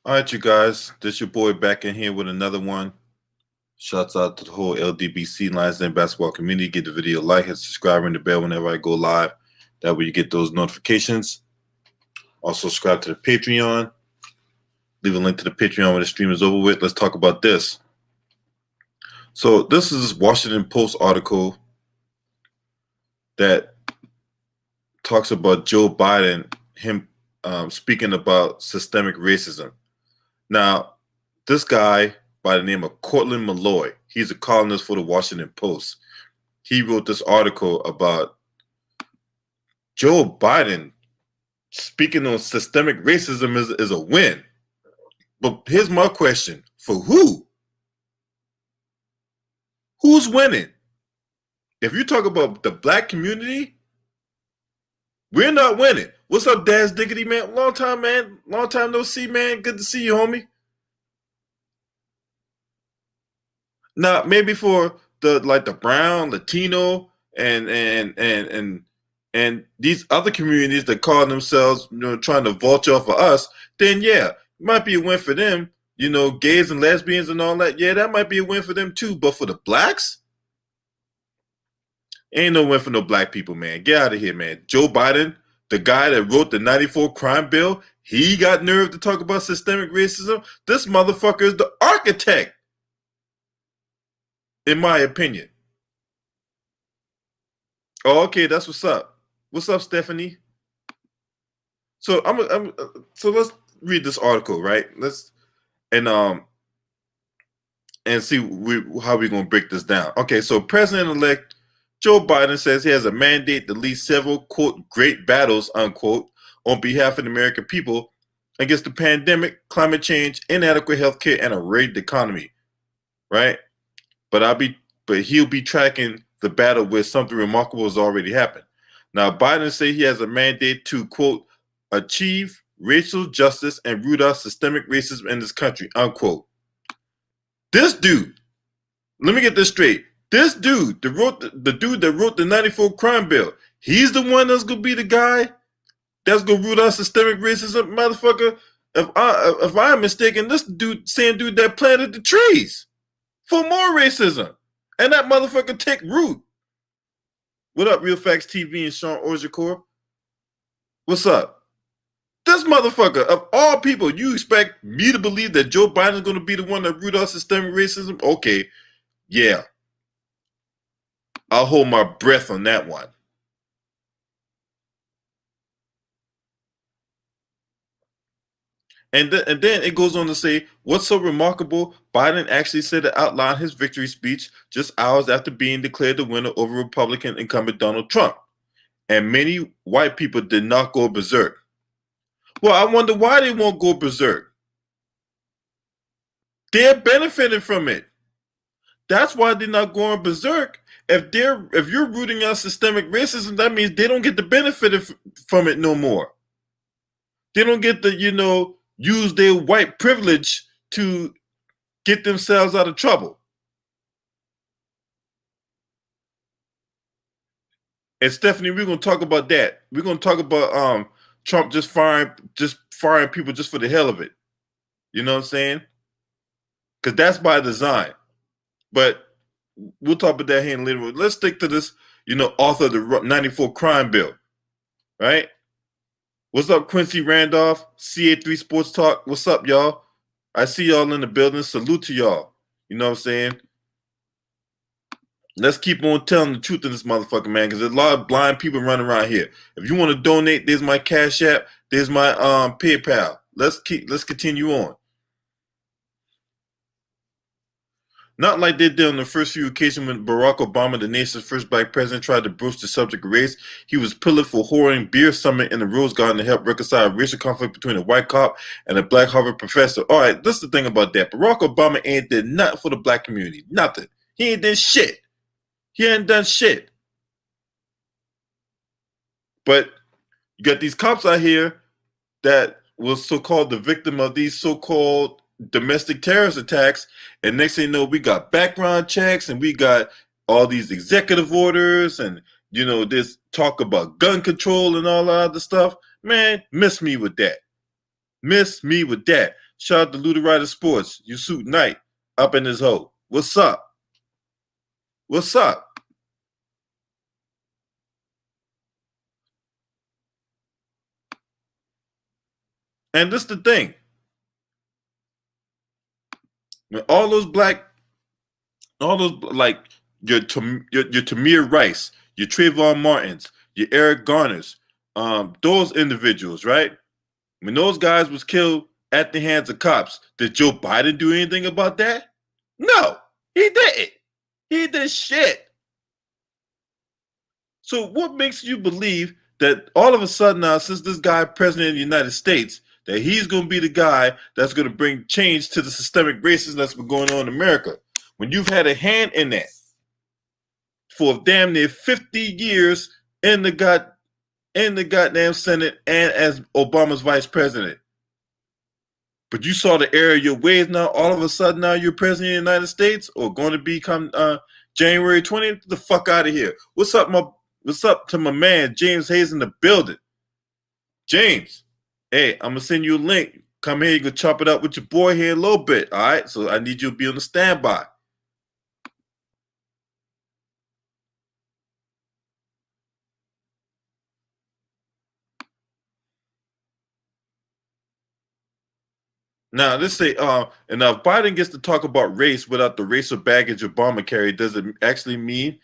All right, you guys, this your boy back in here with another one. Shouts out to the whole LDBC Lions Den basketball community. Get the video a like and subscribe, ring the bell whenever I go live. That way you get those notifications. Also subscribe to the Patreon. Leave a link to the Patreon when the stream is over with. Let's talk about this. So this is this Washington Post article that talks about Joe Biden, him speaking about systemic racism. Now, this guy by the name of Cortland Malloy, he's a columnist for the Washington Post. He wrote this article about Joe Biden speaking on systemic racism is a win. But here's my question. For who? Who's winning? If you talk about the black community, we're not winning. What's up, Daz Diggity, man? Long time, man. Long time no see, man. Good to see you, homie. Now, maybe for the brown, Latino, and these other communities that call themselves, trying to vulture off of us, then yeah, it might be a win for them. Gays and lesbians and all that. Yeah, that might be a win for them too. But for the blacks, ain't no win for no black people, man. Get out of here, man. Joe Biden, the guy that wrote the 94 crime bill, he got nerve to talk about systemic racism. This motherfucker is the architect, in my opinion. Oh, okay, that's what's up. What's up, Stephanie? So so let's read this article, right? Let's and see how we're gonna break this down. Okay, so President-elect Joe Biden says he has a mandate to lead several, quote, great battles, unquote, on behalf of the American people against the pandemic, climate change, inadequate health care, and a rigged economy, right? But he'll be tracking the battle where something remarkable has already happened. Now, Biden says he has a mandate to, quote, achieve racial justice and root out systemic racism in this country, unquote. This dude, let me get this straight. This dude, the dude that wrote the 94 crime bill, he's the one that's gonna be the guy that's gonna root out systemic racism, motherfucker. If I'm mistaken, this same dude that planted the trees for more racism, and that motherfucker take root. What up, Real Facts TV and Sean Orjacore? What's up? This motherfucker, of all people, you expect me to believe that Joe Biden is gonna be the one that root out systemic racism? Okay, yeah. I'll hold my breath on that one. And then it goes on to say, what's so remarkable, Biden actually said to outline his victory speech just hours after being declared the winner over Republican incumbent Donald Trump. And many white people did not go berserk. Well, I wonder why they won't go berserk. They're benefiting from it. That's why they're not going berserk. If you're rooting out systemic racism, that means they don't get the benefit from it no more. They don't get to, use their white privilege to get themselves out of trouble. And Stephanie, we're gonna talk about that. We're gonna talk about Trump just firing people just for the hell of it. You know what I'm saying? Because that's by design. But we'll talk about that here in later. Let's stick to this, author of the 94 crime bill, right? What's up, Quincy Randolph, CA3 Sports Talk? What's up, y'all? I see y'all in the building. Salute to y'all. You know what I'm saying? Let's keep on telling the truth in this motherfucker, man, because there's a lot of blind people running around here. If you want to donate, there's my Cash App. There's my PayPal. Let's continue on. Not like they did on the first few occasions when Barack Obama, the nation's first black president, tried to broach the subject of race. He was pillared for whoring beer summit in the Rose Garden to help reconcile a racial conflict between a white cop and a black Harvard professor. All right, this is the thing about that. Barack Obama ain't did nothing for the black community. Nothing. He ain't done shit. He ain't done shit. But you got these cops out here that was so-called the victim of these so-called domestic terrorist attacks, and next thing you know, we got background checks and we got all these executive orders and this talk about gun control and all that other stuff. Man, miss me with that. Shout out to Luda Rider Sports. You suit Knight up in his hole. What's up? What's up? And this the thing. When all those like your Tamir Rice, your Trayvon Martins, your Eric Garners, those individuals, right? When those guys was killed at the hands of cops, did Joe Biden do anything about that? No, he didn't. He did shit. So what makes you believe that all of a sudden now, since this guy president of the United States, that he's going to be the guy that's going to bring change to the systemic racism that's been going on in America? When you've had a hand in that for damn near 50 years in the goddamn Senate and as Obama's vice president. But you saw the error of your ways now, all of a sudden now you're president of the United States or going to become January 20th? Get the fuck out of here. What's up to my man James Hayes in the building? James, hey, I'm gonna send you a link. Come here, you can chop it up with your boy here a little bit. All right. So I need you to be on the standby. Now, let's say, and now if Biden gets to talk about race without the racial baggage Obama carried, does it actually mean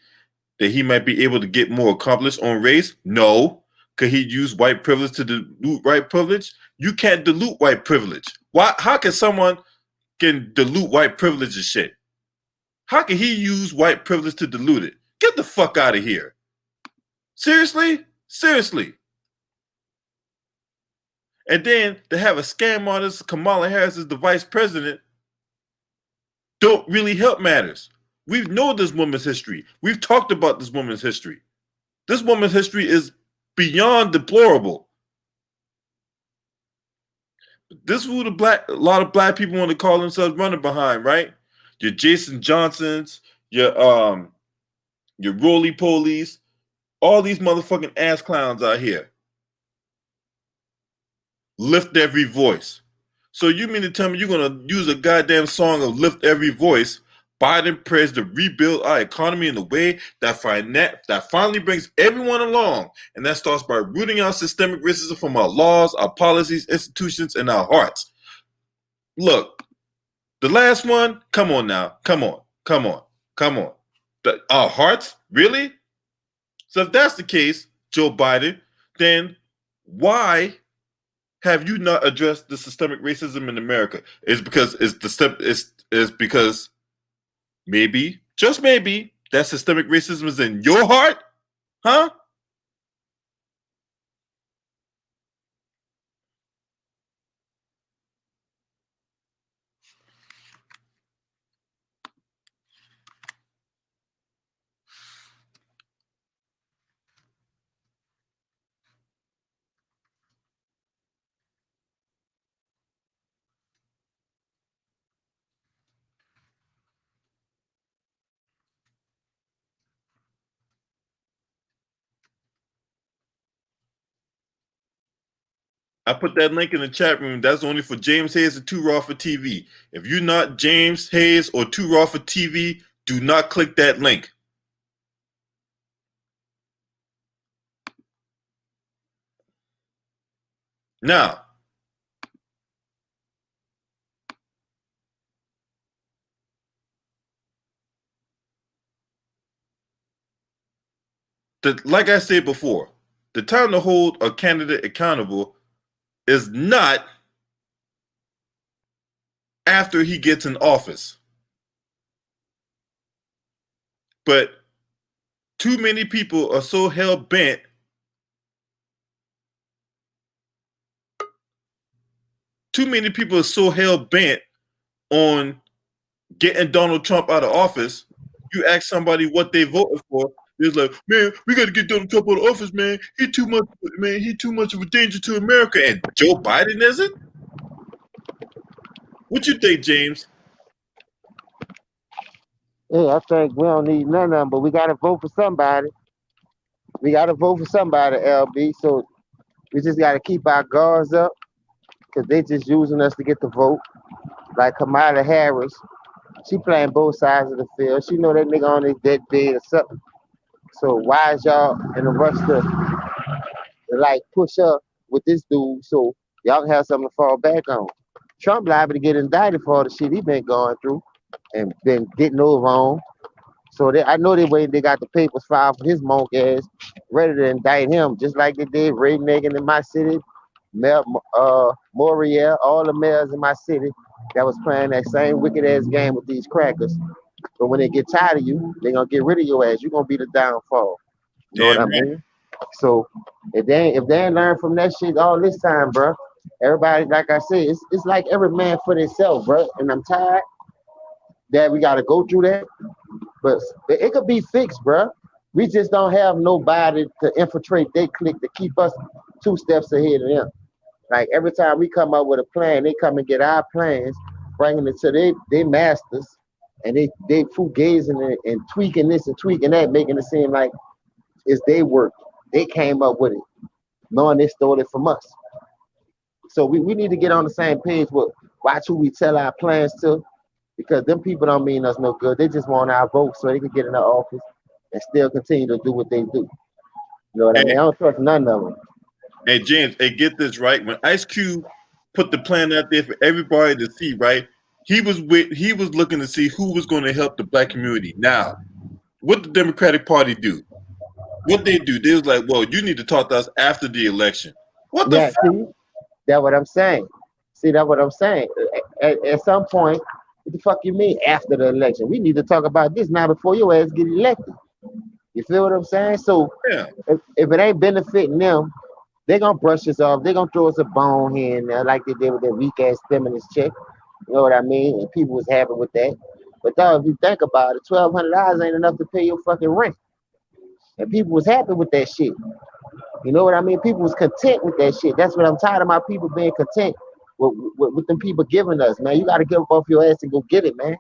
that he might be able to get more accomplished on race? No. Could he use white privilege to dilute white privilege? You can't dilute white privilege. Why? How can someone can dilute white privilege and shit? How can he use white privilege to dilute it? Get the fuck out of here. Seriously? Seriously. And then to have a scam artist, Kamala Harris as the vice president, don't really help matters. We know this woman's history. We've talked about this woman's history. This woman's history is beyond deplorable. This is who a lot of black people want to call themselves running behind, right? Your Jason Johnsons, your roly polies, all these motherfucking ass clowns out here. Lift every voice. So you mean to tell me you're gonna use a goddamn song of lift every voice? Biden prays to rebuild our economy in a way that finally brings everyone along, and that starts by rooting out systemic racism from our laws, our policies, institutions, and our hearts. Look, the last one, come on now, come on. Our hearts? Really? So if that's the case, Joe Biden, then why have you not addressed the systemic racism in America? It's because maybe, just maybe, that systemic racism is in your heart? Huh? I put that link in the chat room. That's only for James Hayes and Too Raw for TV. If you're not James Hayes or Too Raw for TV, do not click that link. Now, like I said before, the time to hold a candidate accountable is not after he gets in office. But too many people are so hell bent on getting Donald Trump out of office. You ask somebody what they voted for, it's like, man, we got to get Donald Trump out of office, man. He too much of a danger to America. And Joe Biden isn't? What you think, James? Yeah, I think we don't need none of them, but we got to vote for somebody. We got to vote for somebody, LB. So we just got to keep our guards up because they just using us to get the vote. Like Kamala Harris, she playing both sides of the field. She know that nigga on his deathbed or something. So why is y'all in a rush to like push up with this dude so y'all can have something to fall back on? Trump liable to get indicted for all the shit he been going through and been getting over on. So I know they got the papers filed for his monk ass, ready to indict him, just like they did Ray Nagin in my city, Mel, Moriel, all the mayors in my city that was playing that same wicked ass game with these crackers. But when they get tired of you, they gonna get rid of your ass. You gonna be the downfall. You know what I Damn right. mean? So if they ain't learned from that shit all this time, bro, everybody like I said, it's like every man for themselves, bro. And I'm tired that we gotta go through that. But it could be fixed, bro. We just don't have nobody to infiltrate their clique to keep us 2 steps ahead of them. Like every time we come up with a plan, they come and get our plans, bringing it to their masters, and they fugazing and tweaking this and tweaking that, making it seem like it's their work. They came up with it, knowing they stole it from us. So we need to get on the same page with watch who we tell our plans to, because them people don't mean us no good. They just want our votes so they can get in the office and still continue to do what they do. You know what I mean? Hey, I don't trust none of them. hey James, hey, get this right. When Ice Cube put the plan out there for everybody to see, right? He was looking to see who was going to help the black community. Now, what the Democratic Party do? What they do? They was like, well, you need to talk to us after the election. What the Yeah, fuck? see, that's what I'm saying. See, that's what I'm saying. At some point, what the fuck you mean after the election? We need to talk about this now before your ass get elected. You feel what I'm saying? So Yeah, if it ain't benefiting them, they gonna brush us off. They gonna throw us a bone here and there like they did with that weak ass stimulus check. You know what I mean? And people was happy with that. But dog, if you think about it, $1,200 ain't enough to pay your fucking rent. And people was happy with that shit. You know what I mean? People was content with that shit. That's what I'm tired of my people being content with them people giving us, man. You gotta give up off your ass and go get it, man.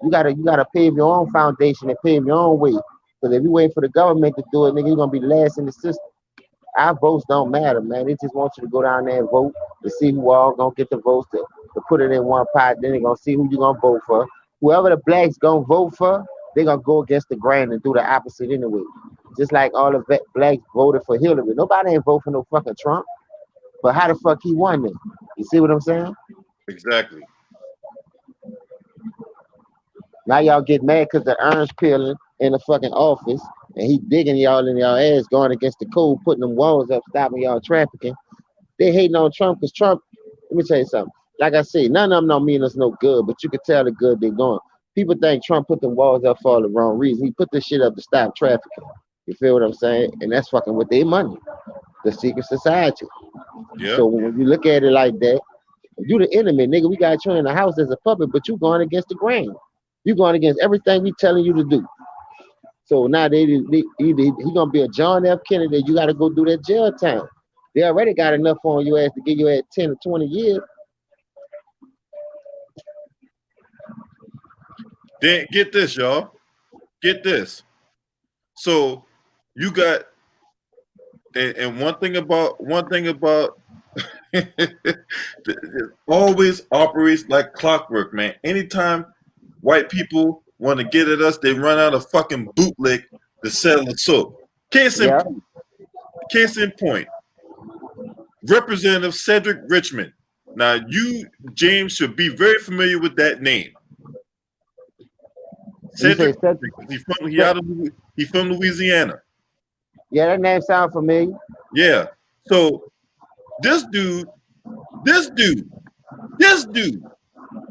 You gotta pave your own foundation and pave your own way. Because if you wait for the government to do it, nigga, you're gonna be last in the system. Our votes don't matter, man. They just want you to go down there and vote to see who all gonna get the votes to put it in one pot. Then they're gonna see who you gonna vote for. Whoever the blacks gonna vote for, they're gonna go against the grain and do the opposite anyway. Just like all the blacks voted for Hillary. Nobody ain't vote for no fucking Trump. But how the fuck he won then? You see what I'm saying? exactly. Now y'all get mad because the orange peeling in the fucking office and he digging y'all in y'all ass, going against the code, putting them walls up, stopping y'all trafficking. They hating on Trump because Trump, let me tell you something. Like I said, none of them don't mean us no good, but you can tell the good they're doing. People think Trump put them walls up for all the wrong reason. He put this shit up to stop trafficking. You feel what I'm saying? And that's fucking with their money, the secret society. Yep. So when you look at it like that, you the enemy, nigga. We got you in the house as a puppet, but you going against the grain. You going against everything we telling you to do. So now either he gonna be a John F. Kennedy. You got to go do that jail time. They already got enough on your ass to give you at 10 or 20 years. Then get this, y'all. Get this. So you got and one thing about it always operates like clockwork, man. Anytime white people want to get at us, they run out of fucking bootleg to sell the soap. Case in Yeah, point, case in point. Representative Cedric Richmond. Now you, James, should be very familiar with that name. you say Cedric such. he from Louisiana. Yeah, that name sound familiar. Yeah. So this dude, this dude, this dude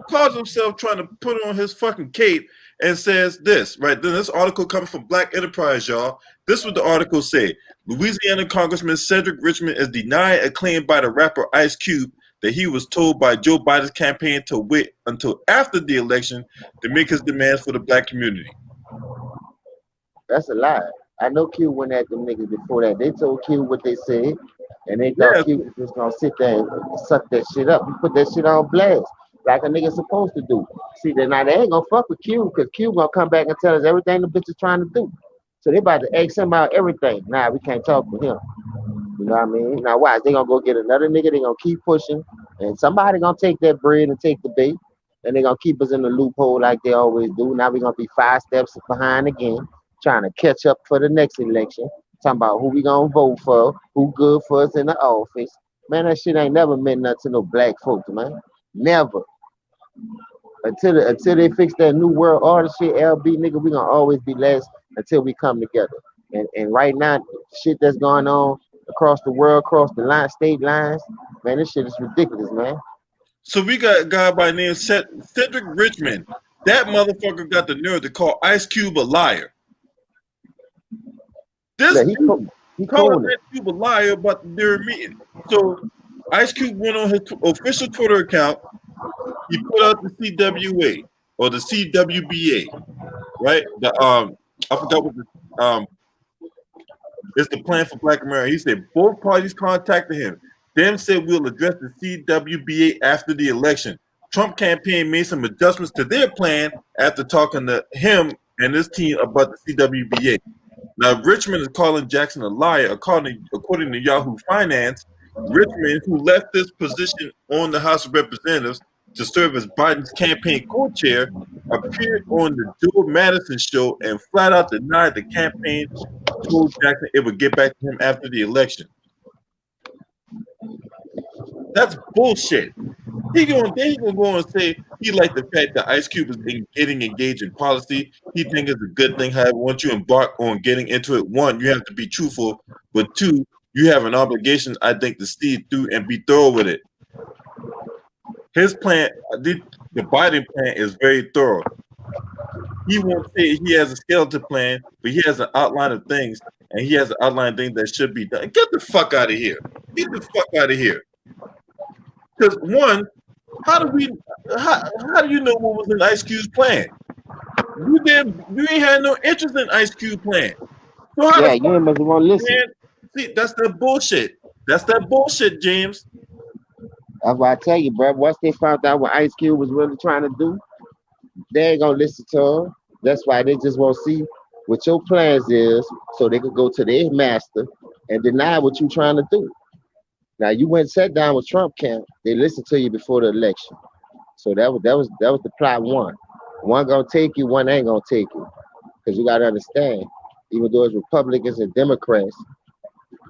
calls himself trying to put on his fucking cape and says this, right? Then this article coming from Black Enterprise, y'all. This is what the article say. Louisiana Congressman Cedric Richmond is denied a claim by the rapper Ice Cube that he was told by Joe Biden's campaign to wait until after the election to make his demands for the black community. That's a lie. I know Q went at them niggas before that. They told Q what they said, and they thought Yeah, Q was just gonna sit there and suck that shit up. He put that shit on blast, like a nigga supposed to do. See, now they ain't gonna fuck with Q, because Q gonna come back and tell us everything the bitch is trying to do. So they about to ask him out everything. Nah, we can't talk to him. You know what I mean? Now watch, they gonna go get another nigga. They gonna keep pushing. And somebody gonna take that bread and take the bait, and they're gonna keep us in the loophole like they always do. Now we're gonna be 5 steps behind again, trying to catch up for the next election. Talking about who we gonna vote for, who good for us in the office. Man, that shit ain't never meant nothing to no black folks, man. Never. Until they fix that new world order shit, LB nigga, we gonna always be last until we come together. And right now, shit that's going on across the world, across the state lines, man, this shit is ridiculous, man. So we got a guy by the name Cedric Richmond. That motherfucker got the nerve to call Ice Cube a liar. This Yeah, dude he calling cold it. Ice Cube a liar about their meeting. So Ice Cube went on his official Twitter account. He put out the CWA or the CWBA, right? I forgot what the it's the Plan for Black America. He said both parties contacted him. Them said we'll address the CWBA after the election. Trump campaign made some adjustments to their plan after talking to him and his team about the CWBA. Now, Richmond is calling Jackson a liar. According to Yahoo Finance, Richmond, who left this position on the House of Representatives to serve as Biden's campaign co-chair, appeared on the Joe Madison show and flat out denied the campaign told Jackson it would get back to him after the election. That's bullshit. He gonna go and say he liked the fact that Ice Cube is getting engaged in policy. He thinks it's a good thing. However, once you embark on getting into it, one, you have to be truthful, but two, you have an obligation, I think, to see through and be thorough with it. His plan, the Biden plan, is very thorough. He won't say he has a skeleton plan, but he has an outline of things, and he has an outline of things that should be done. Get the fuck out of here. Get the fuck out of here. Because one, how do you know what was in Ice Cube's plan? You ain't had no interest in Ice Cube plan. So how Yeah, the you fuck, must want to listen. man? See, that's that bullshit. That's that bullshit, James. That's why I tell you, bro. Once they found out what Ice Cube was really trying to do, they ain't gonna listen to him. That's why they just won't see what your plans is, so they could go to their master and deny what you trying to do. Now you went and sat down with Trump camp. They listened to you before the election, so that was the plot one. One gonna take you, one ain't gonna take you, because you gotta understand. Even though it's Republicans and Democrats,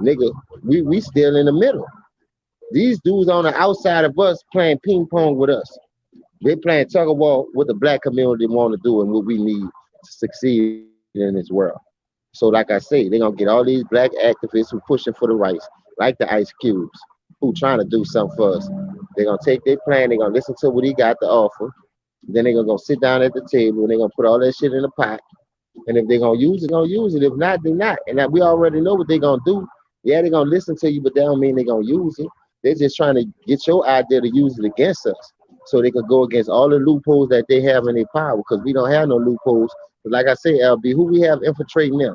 nigga, we still in the middle. These dudes on the outside of us playing ping pong with us. They playing tug of war what the black community want to do and what we need to succeed in this world. So like I say, they're gonna get all these black activists who pushing for the rights, like the Ice Cubes, who trying to do something for us. They're gonna take their plan, they're gonna listen to what he got to offer, then they're gonna go sit down at the table and they're gonna put all that shit in the pot. And if they're gonna use it, gonna use it. If not, they not. And that we already know what they're gonna do. Yeah, they're gonna listen to you, but that don't mean they're gonna use it. They're just trying to get your idea to use it against us. So they could go against all the loopholes that they have in their power, because we don't have no loopholes. But like I say, LB, who we have infiltrating them?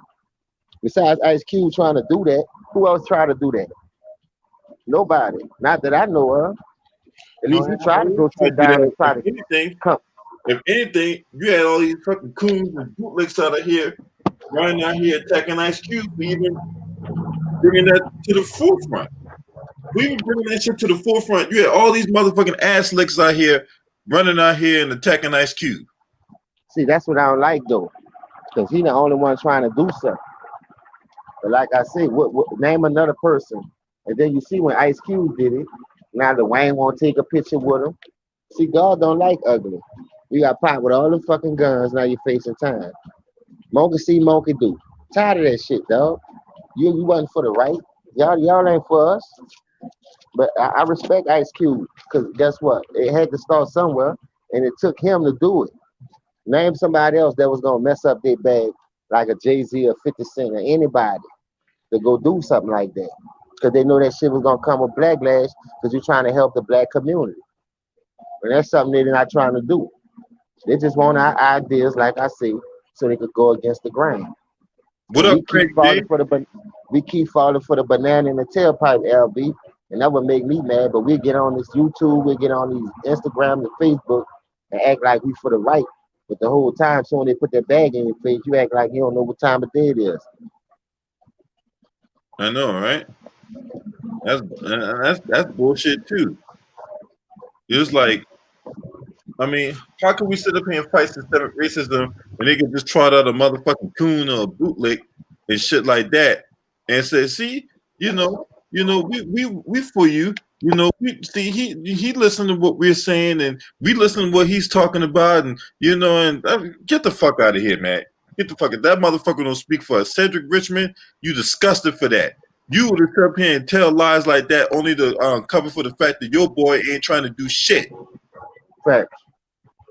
Besides Ice Cube trying to do that, who else tried to do that? Nobody. Not that I know of. At least he tried to go I sit do down that. and try to come. If anything, you had all these fucking coons and bootlicks out of here, running out here attacking Ice Cube, for even bringing that to the forefront. We even bringing that shit to the forefront. You had all these motherfucking ass licks out here running out here and attacking Ice Cube. See, that's what I don't like though, because he the only one trying to do something. But like I said, name another person, and then you see when Ice Cube did it. Now the Wayne won't take a picture with him. See, God don't like ugly. You got popped with all them fucking guns. Now you're facing time. Monkey see, monkey do. Tired of that shit, dog. You wasn't for the right. Y'all ain't for us. But I respect Ice Cube, because guess what? It had to start somewhere, and it took him to do it. Name somebody else that was gonna mess up their bag, like a Jay-Z or 50 Cent or anybody, to go do something like that. Because they know that shit was gonna come with backlash, because you're trying to help the black community. And that's something they're not trying to do. They just want our ideas, like I say, so they could go against the grain. What And up, Craig G? we keep falling for the banana in the tailpipe, LB, and that would make me mad. But we get on this YouTube, we get on these Instagram and Facebook, and act like we for the right. But the whole time, so when they put that bag in your face, you act like you don't know what time of day it is. I know, right? That's bullshit too. It's like, I mean, how can we sit up here and fight systemic racism when they can just trot out a motherfucking coon or a bootleg and shit like that and say, see, we for you. We see he listened to what we're saying and we listen to what he's talking about and get the fuck out of here, man. Get the fuck out. That motherfucker don't speak for us. Cedric Richmond, you disgusted for that. You would have come up here and tell lies like that only to cover for the fact that your boy ain't trying to do shit. Facts.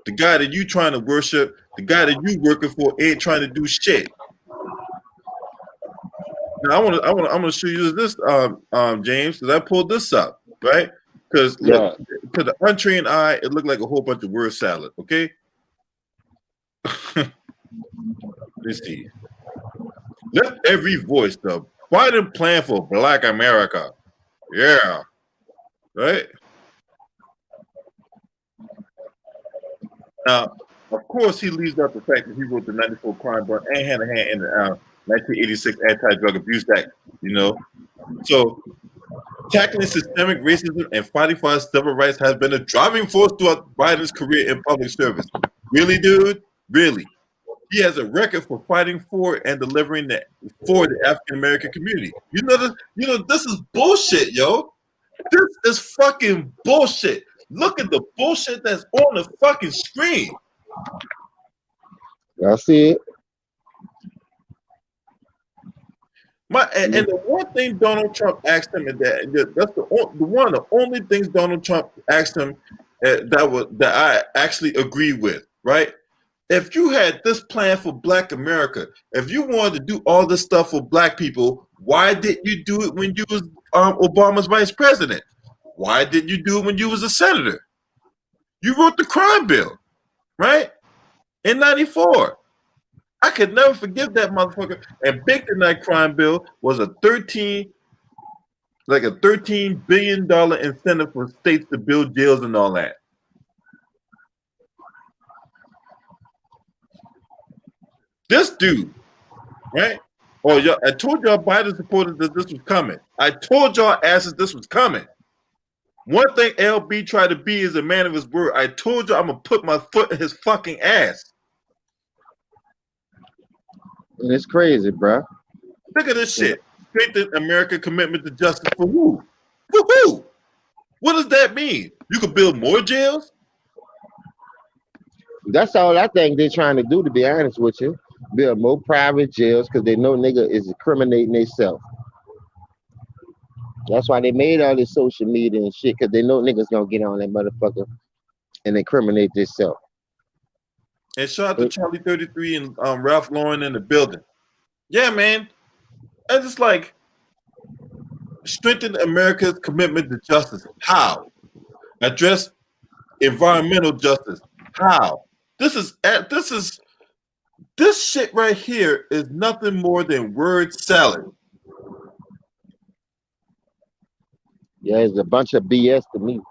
The guy that you trying to worship, the guy that you working for, ain't trying to do shit. Now I'm gonna show you this, James, because I pulled this up, right? Because Yeah. look, to the untrained eye, it looked like a whole bunch of word salad. Okay, let's see. Let every voice, the Biden plan for Black America. Yeah, right. Now, of course, he leaves out the fact that he wrote the '94 crime bill and had a hand in the 1986 Anti-Drug Abuse Act. So tackling systemic racism and fighting for our civil rights has been a driving force throughout Biden's career in public service. Really, dude? Really? He has a record for fighting for and delivering for the African American community. This is bullshit, yo. This is fucking bullshit. Look at the bullshit that's on the fucking screen. I see it. And the one thing Donald Trump asked him, and that's one of the only things Donald Trump asked him that I actually agree with, right? If you had this plan for Black America, if you wanted to do all this stuff for Black people, why didn't you do it when you was Obama's vice president? Why didn't you do it when you was a senator? You wrote the crime bill, right? In '94. I could never forgive that motherfucker. And big in that crime bill was a $13 billion incentive for states to build jails and all that. This dude, right? Oh, yeah, I told y'all Biden supported that this was coming. I told y'all asses this was coming. One thing LB tried to be is a man of his word. I told you I'm gonna put my foot in his fucking ass. And it's crazy, bro. Look at this shit. Strengthen American commitment to justice for who? For who? What does that mean? You could build more jails? That's all I think they're trying to do, to be honest with you. Build more private jails because they know nigga is incriminating themselves. That's why they made all this social media and shit, because they know niggas gonna get on that motherfucker and incriminate themselves. And shout out to Charlie 33 and Ralph Lauren in the building. Yeah, man. And it's like strengthen America's commitment to justice. How? Address environmental justice. How? This shit right here is nothing more than word salad. Yeah, it's a bunch of BS to me.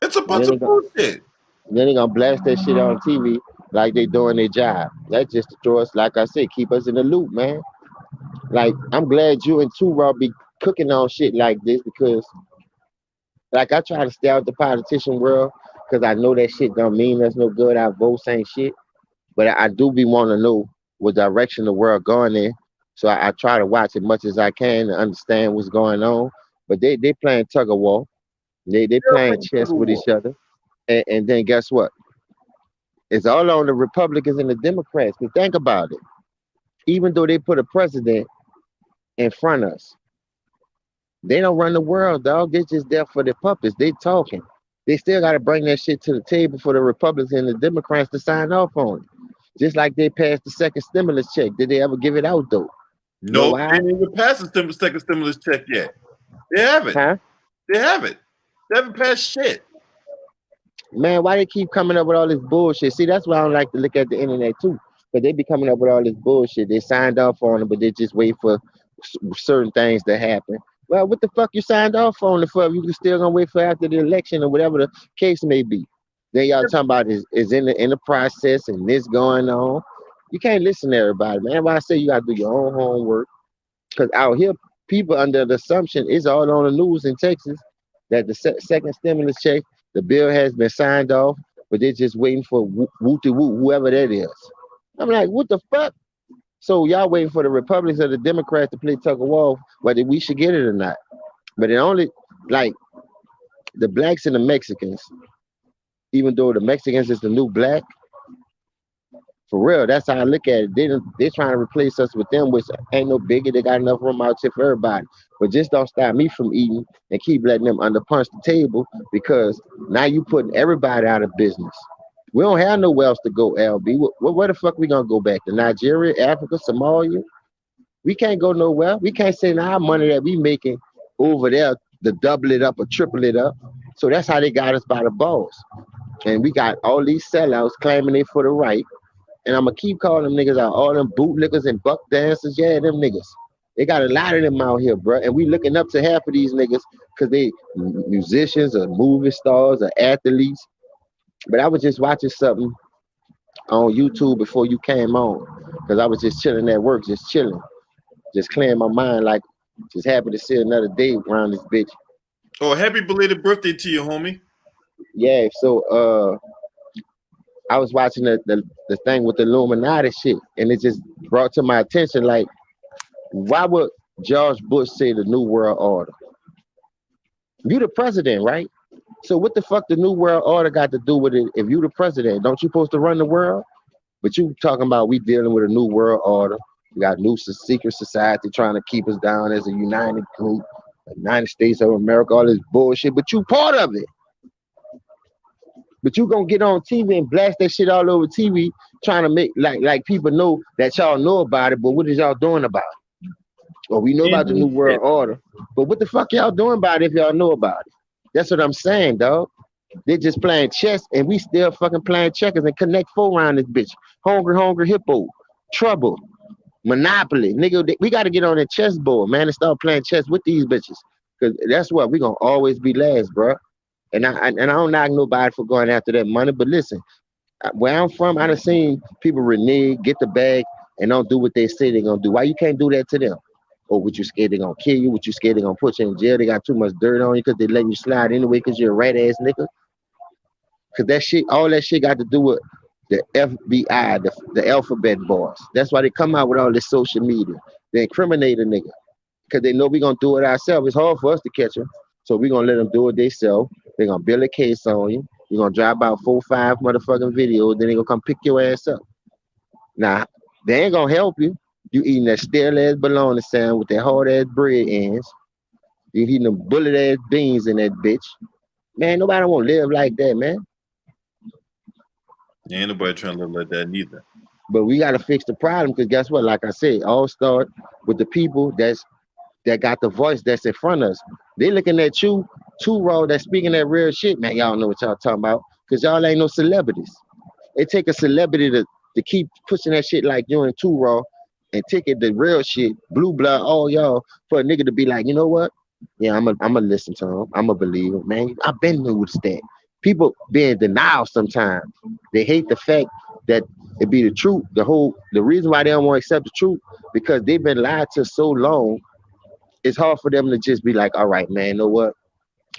It's a bunch of bullshit. Then they gonna blast that shit on TV like they doing their job. That's just to throw us, like I said, keep us in the loop, man. Like, I'm glad you and Raw be cooking on shit like this, because like I try to stay out the politician world because I know that shit don't mean us no good. Our votes ain't shit. But I do be wanting to know what direction the world going in. So I try to watch as much as I can to understand what's going on. But they playing tug of war. They playing chess with each other. And then guess what? It's all on the Republicans and the Democrats. But think about it. Even though they put a president in front of us, they don't run the world, dog. They're just there for the puppets. They talking. They still got to bring that shit to the table for the Republicans and the Democrats to sign off on it. Just like they passed the second stimulus check. Did they ever give it out, though? No, they didn't even pass the second stimulus check yet. They haven't. Huh? They haven't. They haven't passed shit. Man, why they keep coming up with all this bullshit? See, that's why I don't like to look at the internet, too. But they be coming up with all this bullshit. They signed off on it, but they just wait for certain things to happen. Well, what the fuck you signed off on it for? You can still gonna wait for after the election or whatever the case may be. Then y'all talking about is in the process and this going on. You can't listen to everybody, man. That's why I say you gotta do your own homework. Cause out here, people under the assumption it's all on the news in Texas that the second stimulus check The bill has been signed off, but they're just waiting for woo to woo, whoever that is. I'm like, what the fuck? So y'all waiting for the Republicans or the Democrats to play tug of war whether we should get it or not. But it only like the blacks and the Mexicans, even though the Mexicans is the new black, for real, that's how I look at it. They're trying to replace us with them, which ain't no biggie. They got enough room out here for everybody. But just don't stop me from eating and keep letting them underpunch the table because now you putting everybody out of business. We don't have nowhere else to go, LB. Where the fuck we gonna go back to? Nigeria, Africa, Somalia? We can't go nowhere. We can't send our money that we making over there to double it up or triple it up. So that's how they got us by the balls. And we got all these sellouts claiming they for the right. And I'm gonna keep calling them niggas out. All them bootlickers and buck dancers, yeah, them niggas. They got a lot of them out here, bro. And we looking up to half of these niggas because they musicians or movie stars or athletes. But I was just watching something on YouTube before you came on because I was just chilling at work, just chilling, just clearing my mind, like just happy to see another day around this bitch. Oh, happy belated birthday to you, homie. Yeah, so I was watching the thing with the Illuminati shit, and it just brought to my attention like, why would George Bush say the New World Order? You the president, right? So what the fuck the New World Order got to do with it? If you the president, don't you supposed to run the world? But you talking about we dealing with a new world order. We got new secret society trying to keep us down as a united group, the United States of America, all this bullshit. But you part of it. But you gonna get on TV and blast that shit all over TV, trying to make like people know that y'all know about it. But what is y'all doing about it? Well, we know Ain't about the doing new world shit. order, but what the fuck y'all doing about it if y'all know about it? That's what I'm saying, dog. They just playing chess, and we still fucking playing checkers and connect four around this bitch. Hungry hippo, trouble, monopoly, nigga. We got to get on that chessboard, man, and start playing chess with these bitches, cause that's what we gonna always be last, bro. And I don't knock nobody for going after that money, but listen, where I'm from, I done seen people renege, get the bag, and don't do what they say they're gonna do. Why you can't do that to them? Or what you scared they gonna kill you? What you scared they gonna put you in jail? They got too much dirt on you because they letting you slide anyway because you're a rat ass nigga. Cause that shit, all that shit got to do with the FBI, the alphabet boys. That's why they come out with all this social media. They incriminate a nigga because they know we gonna do it ourselves. It's hard for us to catch them, so we gonna let them do it themselves. They gonna build a case on you. You are gonna drive about 4, 5 motherfucking videos. Then they gonna come pick your ass up. Now they ain't gonna help you. You eating that stale ass bologna sandwich with that hard ass bread ends. You eating them bullet ass beans in that bitch. Man, nobody won't live like that, man. Ain't nobody trying to live like that neither. But we gotta fix the problem because guess what? Like I said, all start with the people that got the voice that's in front of us. They looking at you, too raw, that's speaking that real shit, man. Y'all know what y'all talking about. Cause y'all ain't no celebrities. It take a celebrity to keep pushing that shit like you and too raw and take it the real shit, blue blood, all y'all, for a nigga to be like, you know what? Yeah, I'm a listen to him. I'm a believer, man. I've been noticed that. People be in denial sometimes. They hate the fact that it be the truth. The reason why they don't want to accept the truth because they've been lied to so long. It's hard for them to just be like, all right, man, you know what?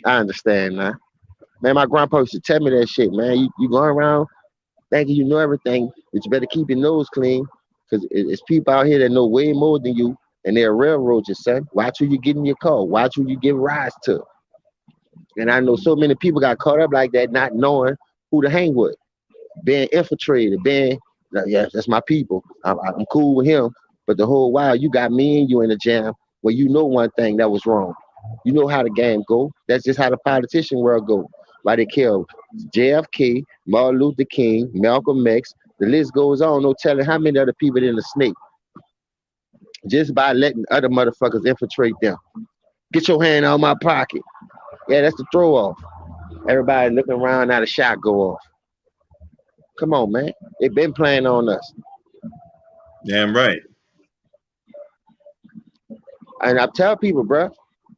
I understand now. Man, my grandpa used to tell me that shit, man. You going around thinking you know everything, but you better keep your nose clean because it's people out here that know way more than you and they'll railroad you, son. Watch who you get in your car. Watch who you give rise to. And I know so many people got caught up like that, not knowing who to hang with, being infiltrated, being, like, yeah, that's my people. I'm cool with him. But the whole while, you got me and you in the jam where you know one thing that was wrong. You know how the game go. That's just how the politician world go. Why they kill JFK, Martin Luther King, Malcolm X. The list goes on. No telling how many other people in the snake just by letting other motherfuckers infiltrate them. Get your hand out of my pocket. Yeah, that's the throw off. Everybody looking around, now the shot go off. Come on, man. They been playing on us. Damn right. And I tell people, bro,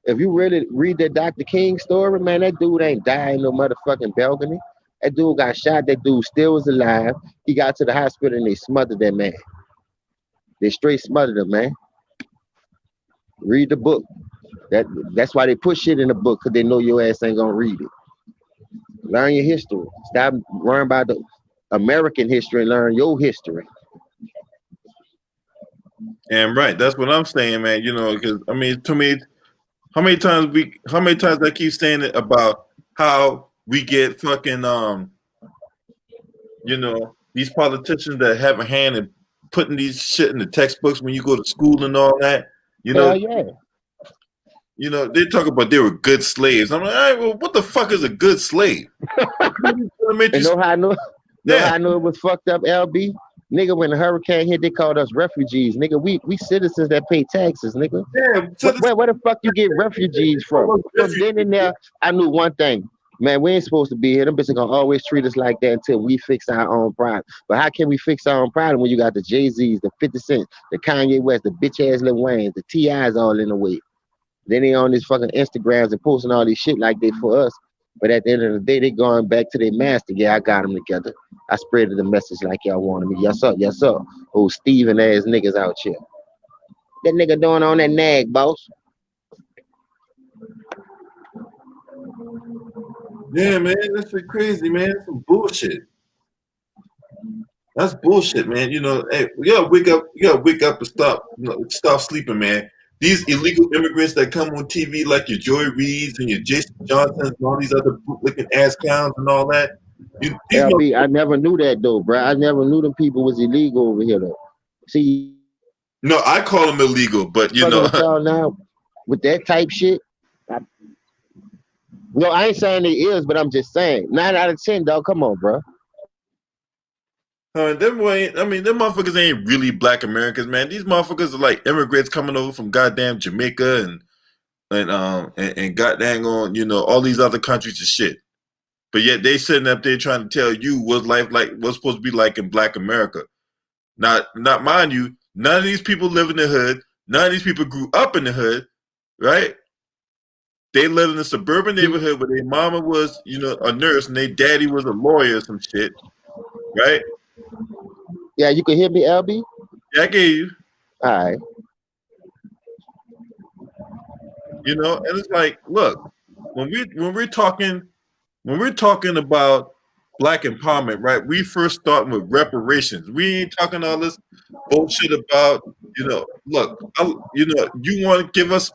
if you really read that Dr. King story, man, that dude ain't dying no motherfucking balcony. That dude got shot. That dude still was alive. He got to the hospital and they smothered that man. They straight smothered him, man. Read the book. That's why they put shit in the book because they know your ass ain't gonna read it. Learn your history. Stop worrying about the American history and learn your history. And right, that's what I'm saying, man. You know, because I mean, to me, how many times I keep saying it about how we get fucking you know, these politicians that have a hand in putting these shit in the textbooks when you go to school and all that. You know, Hell yeah. they talk about they were good slaves. I'm like, all right, well, what the fuck is a good slave? Elementary And know school. how I know know Yeah, how I know it was fucked up, LB? Nigga, when the hurricane hit, they called us refugees. Nigga, we citizens that pay taxes, nigga. yeah. So this, Where the fuck you get refugees from? From then and there, I knew one thing. Man, we ain't supposed to be here. Them bitches gonna always treat us like that until we fix our own problem. But how can we fix our own problem when you got the Jay-Z's, the 50 Cent, the Kanye West, the bitch ass Lil Wayne, the T.I.'s all in the way? Then they on these fucking Instagrams and posting all these shit like they for us. But at the end of the day, they going back to their master. Yeah, I got them together. I spread the message like y'all wanted me. Yes, sir. Yes, sir. Oh, Steven ass niggas out here. That nigga doing on that nag, boss. yeah, man, that's shit crazy, man. That's some bullshit. That's bullshit, man. You know, hey, we gotta wake up. You gotta wake up and stop. Stop sleeping, man. These illegal immigrants that come on TV like your Joy Reeds and your Jason Johnsons and all these other bootlicking ass clowns and all that. These LB, I motherfuckers. never knew that though, bro. I never knew them people was illegal over here though. See, No, I call them illegal, but you fucking know, with y'all now with that type shit. I, no, I ain't saying they is, but I'm just saying 9 out of 10, dog. Come on, bro. I mean, them motherfuckers ain't really black Americans, man. These motherfuckers are like immigrants coming over from goddamn Jamaica and goddamn on, all these other countries and shit. But yet they sitting up there trying to tell you what's life like, what's supposed to be like in black America. Not mind you, none of these people live in the hood. None of these people grew up in the hood, right? They lived in a suburban neighborhood where their mama was, a nurse and their daddy was a lawyer or some shit, right? Yeah, you can hear me, LB. Yeah, I gave you, All right. and it's like, look, when we're talking about black empowerment, right? We first start with reparations. We ain't talking all this bullshit about, look, you want to give us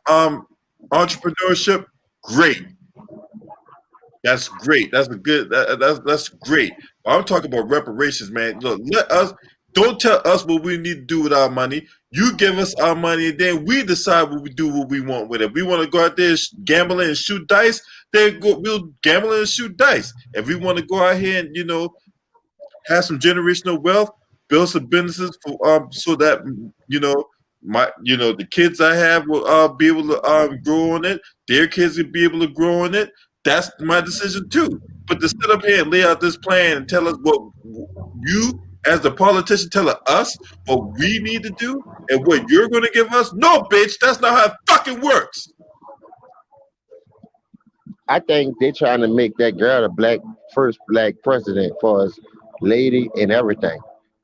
entrepreneurship? Great. That's great. That's great. I'm talking about reparations, man. Look, don't tell us what we need to do with our money. You give us our money, and then we decide what we want with it. We want to go out there gambling and shoot dice. We'll gamble and shoot dice. If we want to go out here and have some generational wealth, build some businesses for so that the kids I have will be able to grow on it. Their kids will be able to grow on it. That's my decision too. But to sit up here and lay out this plan and tell us what you, as the politician, tell us what we need to do and what you're going to give us, no, bitch, that's not how it fucking works. I think they're trying to make that girl the first black president for us, lady and everything.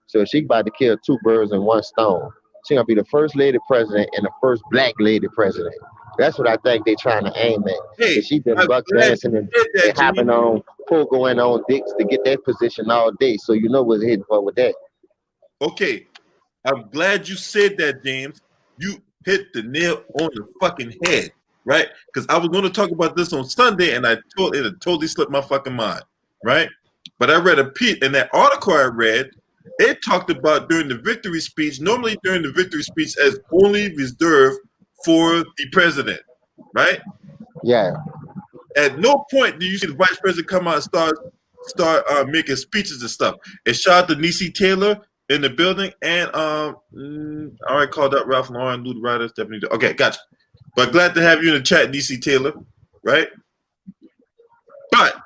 So she about to kill two birds in one stone. She gonna be the first lady president and the first black lady president. That's what I think they're trying to aim at. Hey, Cause she been I'm buck glad dancing you said and that, hopping James. on going on dicks to get that position all day. So you know what's hitting for with that. Okay, I'm glad you said that, James. You hit the nail on the fucking head, right? Because I was going to talk about this on Sunday, and it totally slipped my fucking mind, right? But I read a piece in that article I read. It talked about during the victory speech. Normally, during the victory speech, as only reserved for the president, right? Yeah, At no point do you see the vice president come out and start making speeches and stuff. And shout out to Niecy Taylor in the building, and I already called up Ralph Lauren, Lou Ryder, Stephanie. Okay, gotcha. But glad to have you in the chat, Niecy Taylor, right? But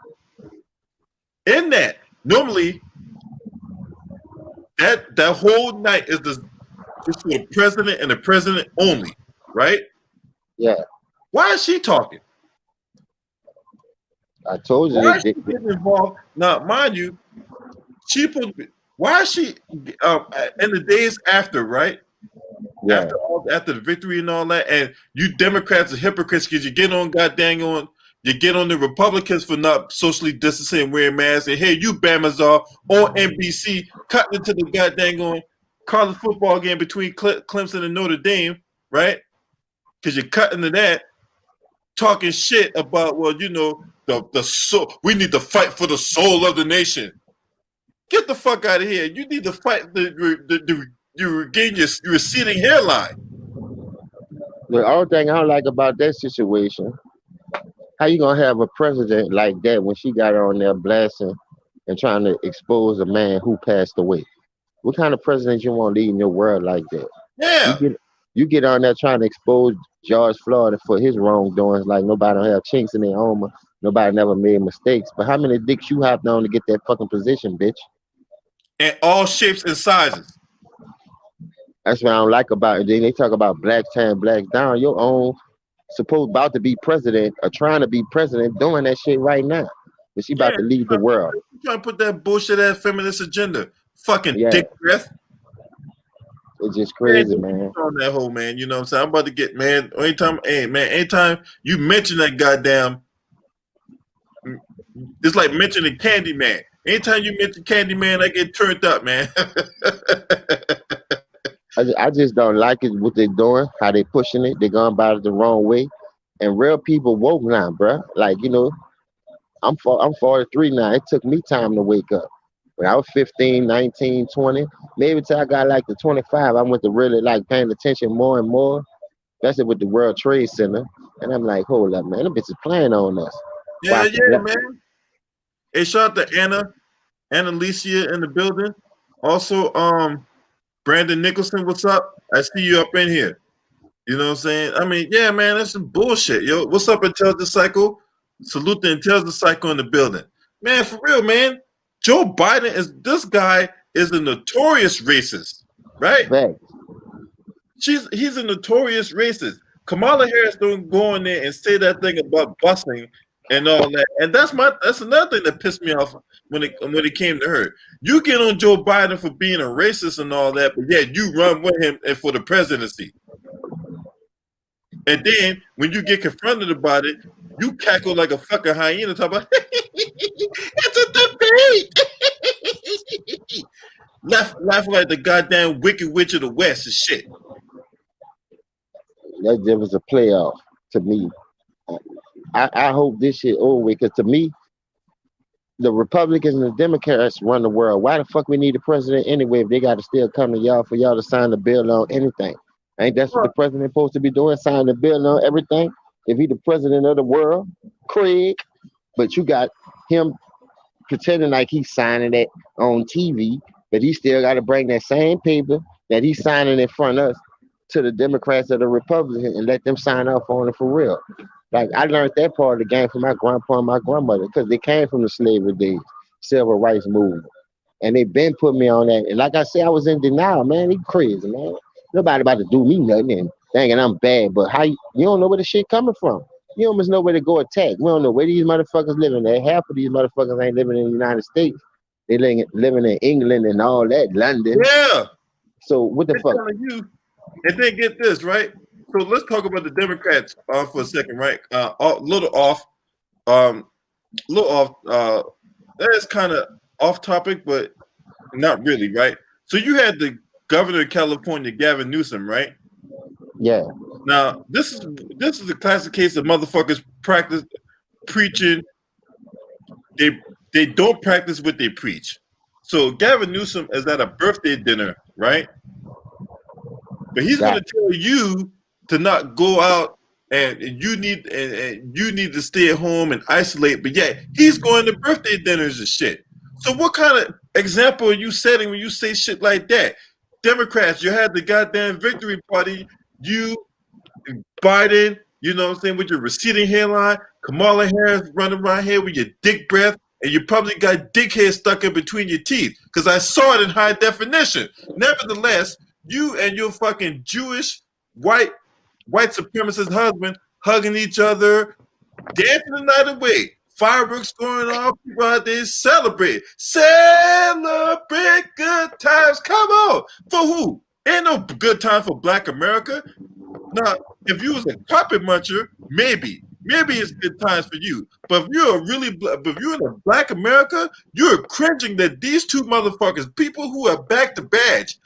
in that, normally that whole night is just for the president and the president only, right? yeah. Why is she talking? I told you Why is she getting involved? Now, mind you, why is she in the days after, right? yeah. After the victory and all that, and you Democrats are hypocrites because you get on goddamn on You get on the Republicans for not socially distancing and wearing masks. And hey, you Bama's are on NBC cutting into the goddamn college football game between Clemson and Notre Dame, right? Because you're cutting to that, talking shit about, well, the soul. We need to fight for the soul of the nation. Get the fuck out of here. You need to fight you regain your receding hairline. The only thing I don't like about that situation, how you gonna have a president like that when she got on there blasting and trying to expose a man who passed away? What kind of president you want leading your world like that? You Yeah. get you get on there trying to expose George Floyd for his wrongdoings, like nobody don't have chinks in their armor, nobody never made mistakes. But how many dicks you hopped on to get that fucking position, bitch? And all shapes and sizes. That's what I don't like about it. Then they talk about blacks tearing blacks down. Your own supposed about to be president or trying to be president doing that shit right now. But she Yeah. about to lead the world. Trying to put that bullshit ass feminist agenda. Fucking Yeah, dick breath. it's just Man, crazy, man. on that whole man. You know what I'm saying? I'm about to get anytime you mention that goddamn, it's like mentioning Candyman. Anytime you mention Candyman, I get turned up, man. I just don't like it what they're doing, how they pushing it. They're going about it the wrong way. And real people woke now, bruh. Like, I'm 43 now. It took me time to wake up. When I was 15, 19, 20, maybe till I got like to 25, I went to really like paying attention more and more. Especially with the World Trade Center. And I'm like, hold up, man. Them bitches playing on us. Yeah, Watch the yeah, black. man. Hey, shout out to Annalicia in the building. Also, Brandon Nicholson, what's up? I see you up in here. You know what I'm saying? I mean, yeah, man, that's some bullshit, yo. What's up, Intelligent Cycle? Salute the Intelligent Cycle in the building. Man, for real, man. Joe Biden this guy is a notorious racist, right? Fact. He's a notorious racist. Kamala Harris don't go in there and say that thing about busing and all that. And that's another thing that pissed me off when it came to her. You get on Joe Biden for being a racist and all that, but yet you run with him and for the presidency. And then when you get confronted about it, you cackle like a fucking hyena, talk about it's a debate. Laugh like the goddamn Wicked Witch of the West and shit. That was a playoff to me. I hope this shit over with, because to me, the Republicans and the Democrats run the world. Why the fuck we need a president anyway if they got to still come to y'all for y'all to sign the bill on anything? Ain't that's what the president supposed to be doing, signing the bill on everything? If he the president of the world, Craig, but you got him pretending like he's signing it on TV, but he still got to bring that same paper that he's signing in front of us to the Democrats or the Republicans and let them sign off on it for real. Like, I learned that part of the game from my grandpa and my grandmother, because they came from the slavery days, civil rights movement. And they been putting me on that. And like I said, I was in denial, man. He crazy, man. Nobody about to do me nothing and thinking I'm bad. But you don't know where the shit coming from. You almost know where to go attack. We don't know where these motherfuckers living at. Half of these motherfuckers ain't living in the United States. They living in England and all that, London. Yeah. So what the fuck? You, and then get this, right? So let's talk about the Democrats for a second, right? A little off. That is kind of off topic, but not really, right? So you had the governor of California, Gavin Newsom, right? Yeah. Now this is a classic case of motherfuckers preaching. They don't practice what they preach. So Gavin Newsom is at a birthday dinner, right? But he's going to tell you to not go out and you need to stay at home and isolate. But yeah, he's going to birthday dinners and shit. So what kind of example are you setting when you say shit like that? Democrats, you had the goddamn victory party. You, Biden, you know what I'm saying, with your receding hairline. Kamala Harris running around here with your dick breath. And you probably got dick hair stuck in between your teeth. Because I saw it in high definition. Nevertheless, you and your fucking Jewish white supremacist husband hugging each other, dancing the night away, fireworks going off, people out there celebrate good times. Come on, for who? Ain't no good time for Black America. Now, if you was a carpet muncher, maybe, maybe it's good times for you. But if you're in a black America, you're cringing that these two motherfuckers, people who are back the badge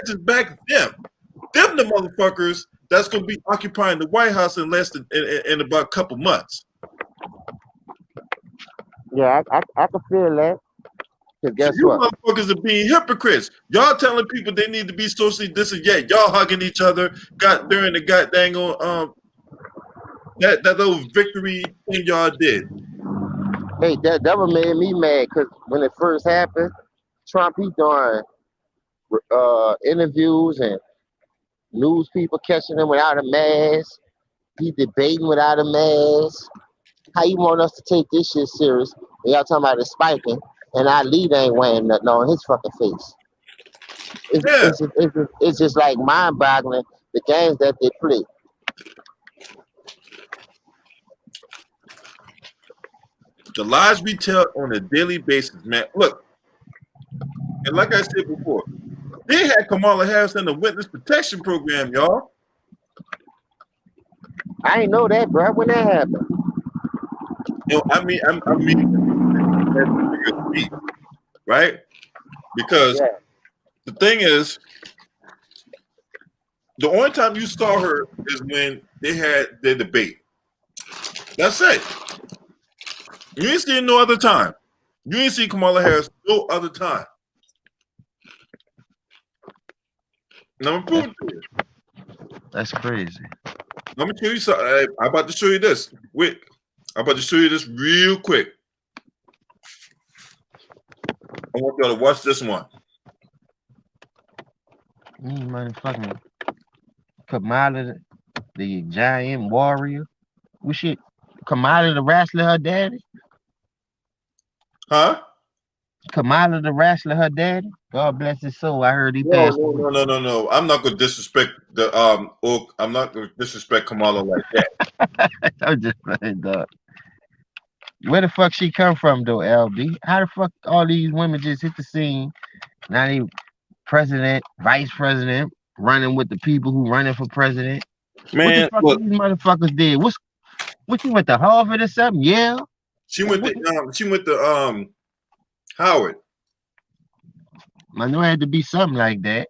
is back them. Them the motherfuckers that's gonna be occupying the White House in less than in about a couple months. Yeah, I can feel that. Cause So guess you what? motherfuckers are being hypocrites. Y'all telling people they need to be socially distant, yet y'all hugging each other. Got during the goddamn that little victory thing y'all did. Hey, that one made me mad. Cause when it first happened, Trump he doing interviews and news people catching him without a mask. He debating without a mask. How you want us to take this shit serious? And y'all talking about the spiking, and our leader ain't wearing nothing on his fucking face. Yeah, It's just like mind-boggling the games that they play. the lies we tell on a daily basis, man. Look, and like I said before, they had Kamala Harris in the witness protection program, y'all. I ain't know that, bro. When that happened? You know, I mean, that's your speech, right? Because Yeah. the thing is, the only time you saw her is when they had their debate. That's it. You ain't seen no other time. You ain't seen Kamala Harris no other time. Now I'm proving to you. That's crazy. Let me tell you something. I'm about to show you this. Quick. I'm about to show you this real quick. I want y'all to watch this one. Motherfucking Kamala, the giant warrior. We should Kamala the wrestler, her daddy. Huh? Kamala the wrestler, her daddy. God bless his soul. I heard he No, passed no, away. no, no, no, no. I'm not gonna disrespect the I'm not gonna disrespect Kamala like that. I'm just playing, dog. Where the fuck she come from though, LB? How the fuck all these women just hit the scene? Not even president, vice president, running with the people who running for president. What the Man, fuck look, these motherfuckers did? What you went to Harvard or something? Yeah. she went to Howard. I know it had to be something like that.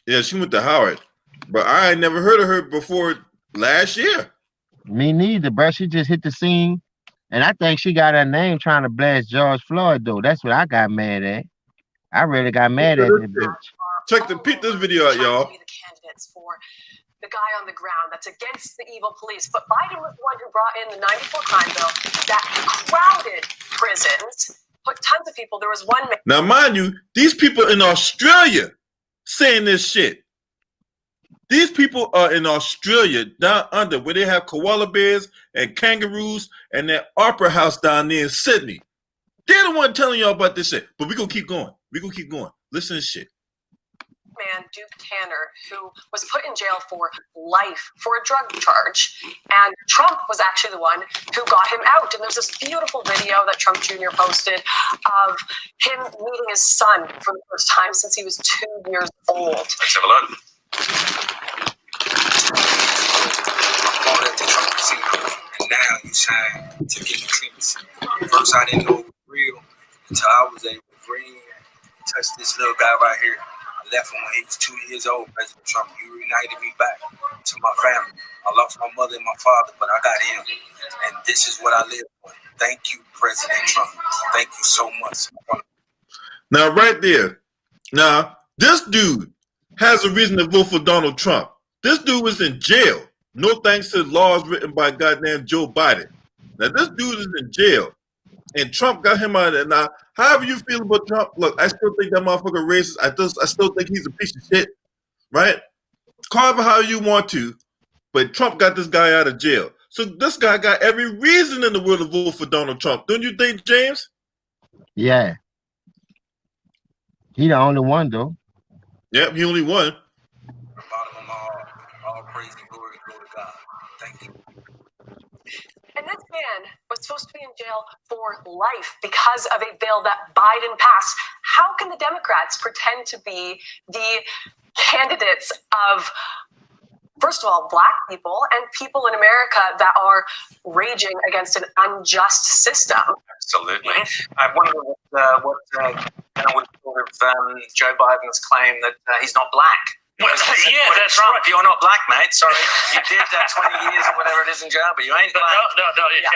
Yeah, she went to Howard. But I had never heard of her before last year. Me neither, bro. She just hit the scene. And I think she got her name trying to blast George Floyd, though. That's what I got mad at. I really got mad at that bitch. Peep this video out, y'all. The guy on the ground that's against the evil police. But Biden was the one who brought in the 94 crime bill that crowded prisons, put tons of people. There was one man. Now, mind you, these people in Australia saying this shit. These people are in Australia, down under, where they have koala bears and kangaroos and that opera house down there in Sydney. They're the one telling y'all about this shit. But we're going to keep going. We're going to keep going. Listen to this shit. Man, Duke Tanner, who was put in jail for life for a drug charge. And Trump was actually the one who got him out. And there's this beautiful video that Trump Jr. posted of him meeting his son for the first time since he was 2 years old. Let's have a look. And now you signed to get the clearance. First, I didn't know it was real until I was able to bring touch this little guy right here. I left him when he was 2 years old, President Trump. You reunited me back to my family. I lost my mother and my father, but I got him. And this is what I live for. Thank you, President Trump. Thank you so much. Now, right there. Now, this dude has a reason to vote for Donald Trump. This dude was in jail. No thanks to laws written by goddamn Joe Biden. Now, this dude is in jail. And Trump got him out of there. Now, however you feel about Trump, look, I still think that motherfucker racist. I still think he's a piece of shit, right? Call it how you want to, but Trump got this guy out of jail. So this guy got every reason in the world to vote for Donald Trump. Don't you think, James? Yeah. He the only one, though. Yep, he only won. Bottom of my heart, all praise and glory go to God. Thank you. And this man was supposed to be in jail for life because of a bill that Biden passed. How can the Democrats pretend to be the candidates of First of all, Black people and people in America that are raging against an unjust system. Absolutely. I wonder what sort of Joe Biden's claim that he's not black. Well, yeah, that's Trump, right. You're not black, mate. Sorry, you did 20 years or whatever it is in jail, but you ain't black. No.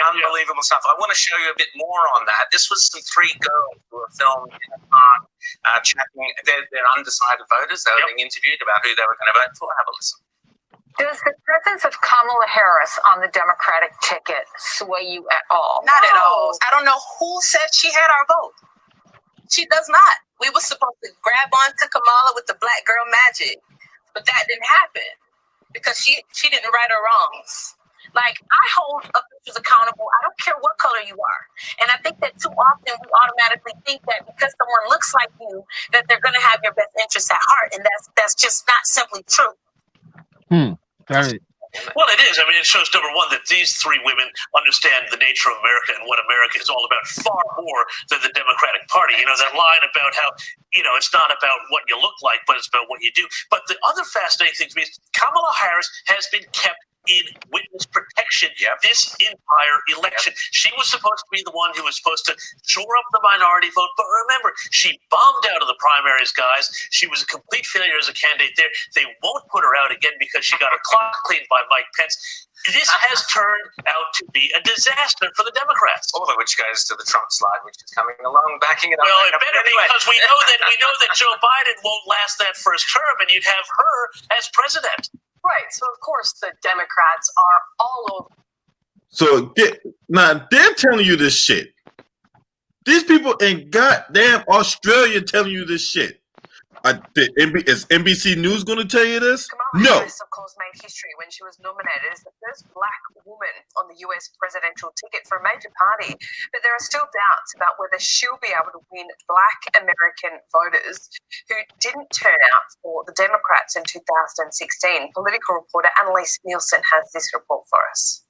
Unbelievable stuff. I want to show you a bit more on that. This was some 3 girls who were filmed in a park chatting. They're undecided voters. They were being interviewed about who they were going to vote for. Have a listen. Does the presence of Kamala Harris on the Democratic ticket sway you at all? Not at all. I don't know who said she had our vote. She does not. We were supposed to grab onto Kamala with the black girl magic, but that didn't happen because she didn't right her wrongs. Like, I hold officials accountable. I don't care what color you are. And I think that too often we automatically think that because someone looks like you, that they're going to have your best interests at heart. And that's just not simply true. Right. Well, it is. I mean, it shows, number one, that these 3 women understand the nature of America and what America is all about far more than the Democratic Party. You know, that line about how, it's not about what you look like, but it's about what you do. But the other fascinating thing to me is Kamala Harris has been kept in witness protection this entire election. She was supposed to be the one who was supposed to shore up the minority vote, but remember, she bombed out of the primaries, guys. She was a complete failure as a candidate there. They won't put her out again because she got her clock cleaned by Mike Pence. This has turned out to be a disaster for the Democrats. All of which goes to the Trump slide, which is coming along, backing it up. Well, it better be, because we know that Joe Biden won't last that first term, and you'd have her as president. Right, so of course the Democrats are all over. So now they're telling you this shit. These people in goddamn Australia telling you this shit. Is NBC News going to tell you this? Kamala No. Harris, of course, made history when she was nominated as the first Black woman on the US presidential ticket for a major party. But there are still doubts about whether she'll be able to win Black American voters who didn't turn out for the Democrats in 2016. Political reporter Annalise Nielsen has this report for us.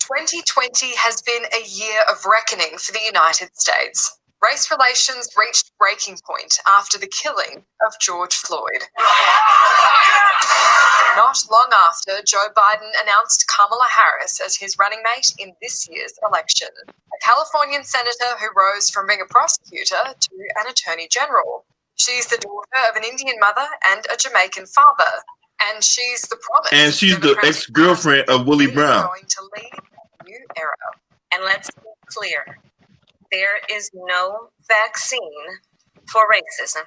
2020 has been a year of reckoning for the United States. Race relations reached breaking point after the killing of George Floyd. Not long after, Joe Biden announced Kamala Harris as his running mate in this year's election, a Californian senator who rose from being a prosecutor to an attorney general. She's the daughter of an Indian mother and a Jamaican father, and she's the promise. And she's the ex-girlfriend of Willie Brown. Going to lead a new era. And let's be clear, there is no vaccine for racism.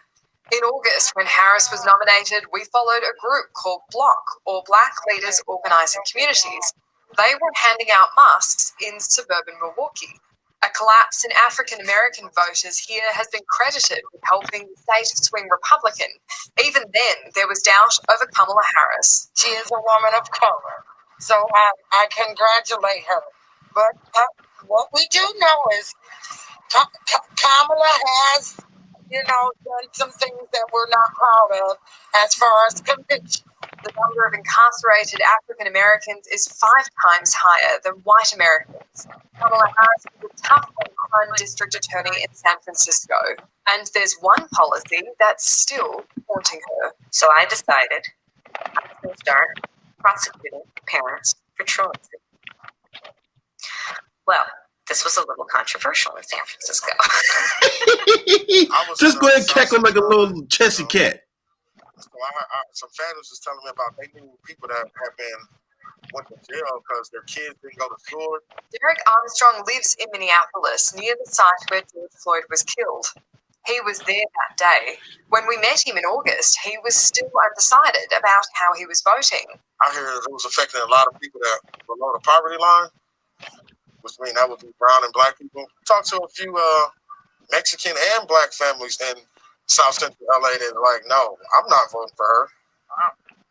In August, when Harris was nominated, we followed a group called BLOC, or Black Leaders Organising Communities. They were handing out masks in suburban Milwaukee. A collapse in African American voters here has been credited with helping the state swing Republican. Even then, there was doubt over Kamala Harris. She is a woman of color, so I congratulate her. But what we do know is Kamala has, done some things that we're not proud of as far as conviction. The number of incarcerated African Americans is 5 times higher than white Americans. Kamala Harris is a tough on crime district attorney in San Francisco, and there's one policy that's still haunting her. So I decided I was going to start prosecuting parents for truancy. Well, this was a little controversial in San Francisco. Just go ahead and cackle like a little chessy cat. So some families was telling me about they knew people that have went to jail because their kids didn't go to school. Derek Armstrong lives in Minneapolis, near the site where George Floyd was killed. He was there that day. When we met him in August, he was still undecided about how he was voting. I hear it was affecting a lot of people that were below the poverty line, which means that would be brown and black people. Talked to a few Mexican and black families in South Central LA that are like, no, I'm not voting for her.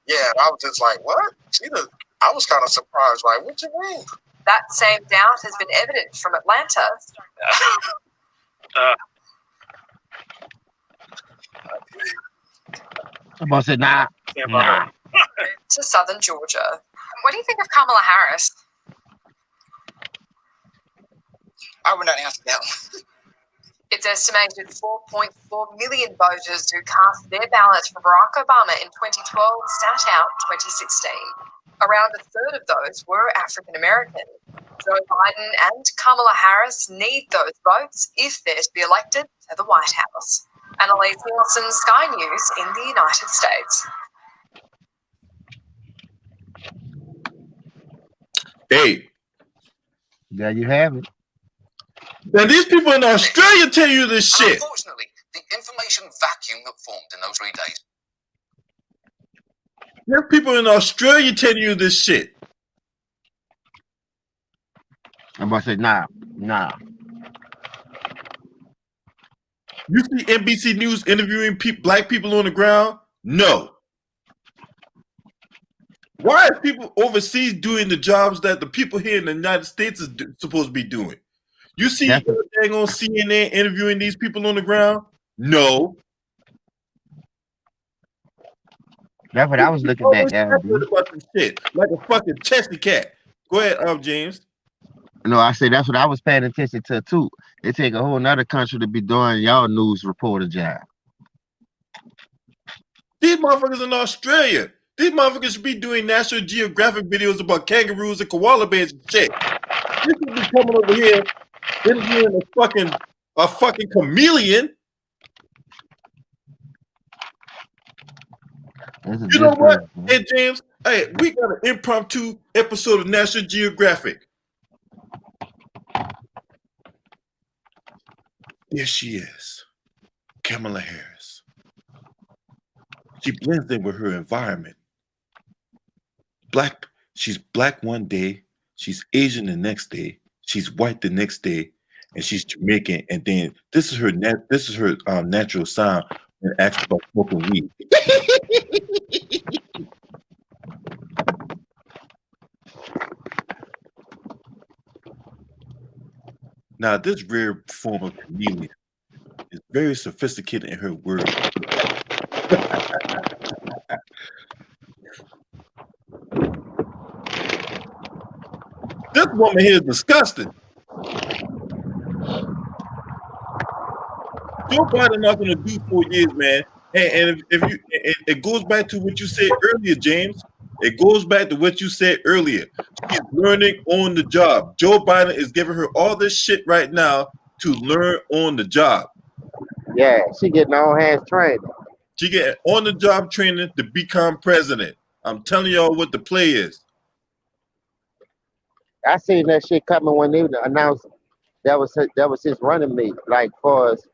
Yeah, I was just like, what? I was kind of surprised. Like, what you mean? That same doubt has been evident from Atlanta. I'm about to say, nah. To southern Georgia. What do you think of Kamala Harris? I would not answer that one. It's estimated 4.4 million voters who cast their ballots for Barack Obama in 2012 sat out 2016. Around a third of those were African American. Joe Biden and Kamala Harris need those votes if they're to be elected to the White House. Annalise Nielsen, Sky News in the United States. Hey, There you have it. now these people in Australia tell you this And shit. unfortunately, the information vacuum that formed in those 3 days. There's people in Australia telling you this shit. I'm about to say, nah. You see NBC News interviewing black people on the ground? No. Why are people overseas doing the jobs that the people here in the United States is supposed to be doing? You see everything on CNN interviewing these people on the ground? No. That's what I was looking at, LB. About this shit, like a fucking chesty cat. Go ahead, James. No, I say that's what I was paying attention to too. It take a whole nother country to be doing y'all news reporter job. These motherfuckers in Australia, these motherfuckers should be doing National Geographic videos about kangaroos and koala bears and shit. This should be coming over here interviewing a fucking chameleon. You know what? Hey, James, hey, we got an impromptu episode of National Geographic. There she is, Kamala Harris. She blends in with her environment. She's black one day, she's Asian the next day, she's white the next day, and she's Jamaican. And then this is her natural sound when asked about smoking weed. Now, this rare form of chameleon is very sophisticated in her words. This woman here is disgusting. Joe Biden not going to do 4 years, man. And it goes back to what you said earlier, James. It goes back to what you said earlier. She's learning on the job. Joe Biden is giving her all this shit right now to learn on the job. Yeah, she getting all hands training. She getting on the job training to become president. I'm telling y'all what the play is. I seen that shit coming when they announced that was his running mate, like for us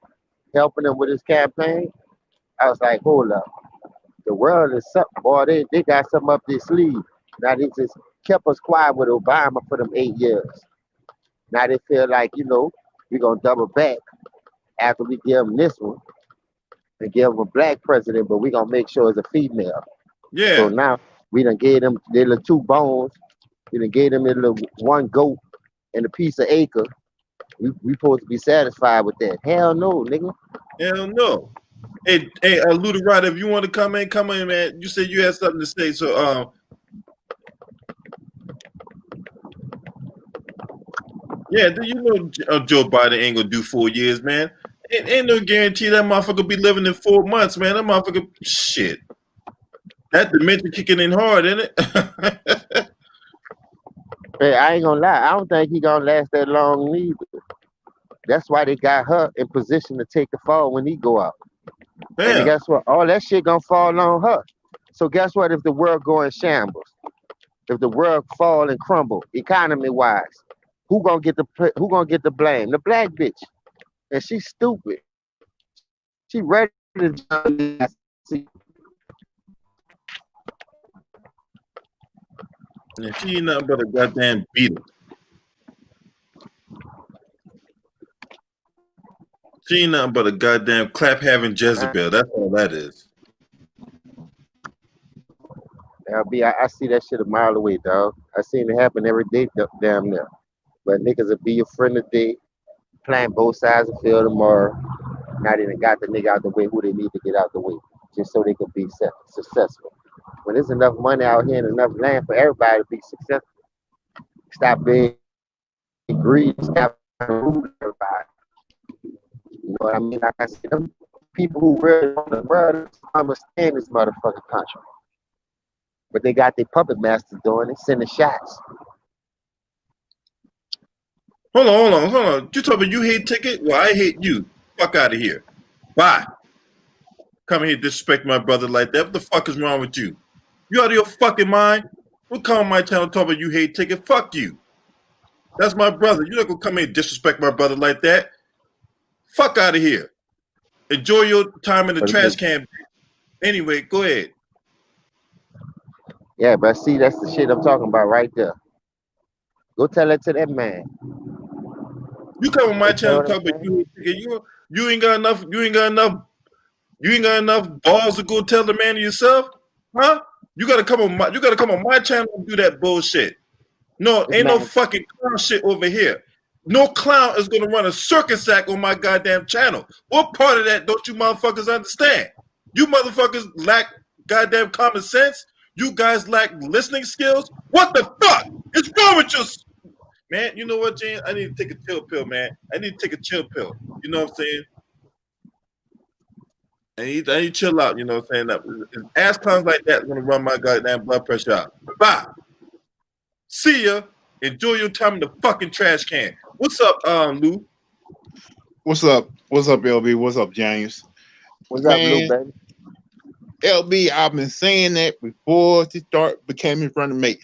helping him with his campaign. I was like, hold up. The world is something, boy. They got something up their sleeve. Now they just kept us quiet with Obama for them 8 years. Now they feel like, we're gonna double back after we give them this one and give them a black president, but we're gonna make sure it's a female. Yeah. So now we done gave them their little 2 bones, we done gave them their little 1 goat and a piece of acre. We supposed to be satisfied with that. Hell no, nigga. Hell no. Hey, Luda Ryder, if you want to come in, man. You said you had something to say, so yeah, Joe Biden ain't gonna do 4 years, man. Ain't no guarantee that motherfucker be living in 4 months, man. That motherfucker, shit. That dementia kicking in hard, isn't it? Hey, I ain't gonna lie. I don't think he gonna last that long neither. That's why they got her in position to take the fall when he go out. Yeah. And guess what? All that shit gonna fall on her. So guess what? If the world go in shambles, if the world fall and crumble, economy wise, who gonna get the blame? The black bitch. And she's stupid. She ready to And she ain't nothing but a goddamn beetle. She ain't nothing but a goddamn clap-having Jezebel. That's all that is. I see that shit a mile away, dog. I seen it happen every day damn near. But niggas will be your friend today, playing both sides of the field tomorrow. Not even got the nigga out the way who they need to get out the way, just so they can be successful. When there's enough money out here and enough land for everybody to be successful, stop being greedy, stop ruling everybody. what I mean? Like I said, them people who really want the world understand this motherfucking country. But they got their puppet masters doing it, sending shots. Hold on. You talking about you hate Ticket? Well, I hate you. Fuck out of here. Bye. Come here disrespect my brother like that. What the fuck is wrong with you? You out of your fucking mind? Don't come on my channel talking about you hate Ticket. Fuck you. That's my brother. You're not gonna come here and disrespect my brother like that. Fuck out of here. Enjoy your time in the trash can. Anyway, go ahead. Yeah, but see, that's the shit I'm talking about right there. Go tell it to that man. You come on my channel and what I'm talk about you ain't got enough balls to go tell the man yourself, huh? You gotta come on my channel and do that bullshit. No, This ain't no man, fucking clown shit over here. No clown is gonna run a circus act on my goddamn channel. What part of that don't you motherfuckers understand? You motherfuckers lack goddamn common sense. You guys lack listening skills. What the fuck is wrong with you? Man, you know what, James? I need to take a chill pill, man. I need to take a chill pill. You know what I'm saying? I need to chill out. You know what I'm saying? Ass clowns like that is gonna run my goddamn blood pressure up. Bye. See ya. Enjoy your time in the fucking trash can. What's up, Lou? What's up? What's up, LB? What's up, James? what's up, Lou, Man, baby? LB, I've been saying that before she became his running mate.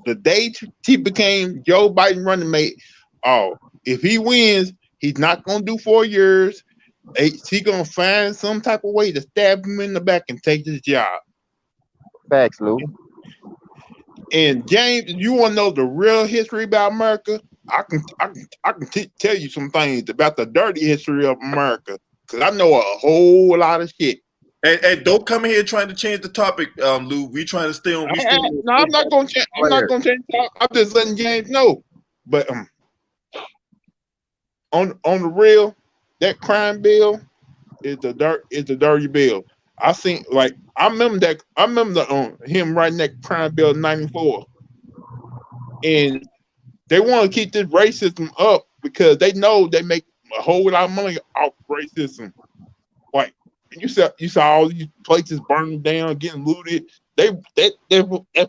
The day he became Joe Biden running mate, if he wins, he's not gonna do 4 years. He's gonna find some type of way to stab him in the back and take his job. Facts, Lou. And James, you want to know the real history about America? I can tell you some things about the dirty history of America because I know a whole lot of shit. And don't come in here trying to change the topic, Lou. We trying to stay on. No, I'm not gonna change. I'm not gonna change. I'm just letting James know. But on the real, that crime bill is the dirty bill. I remember him writing that crime bill in '94, and they want to keep this racism up because they know they make a whole lot of money off racism. Like you saw all these places burning down, getting looted. That's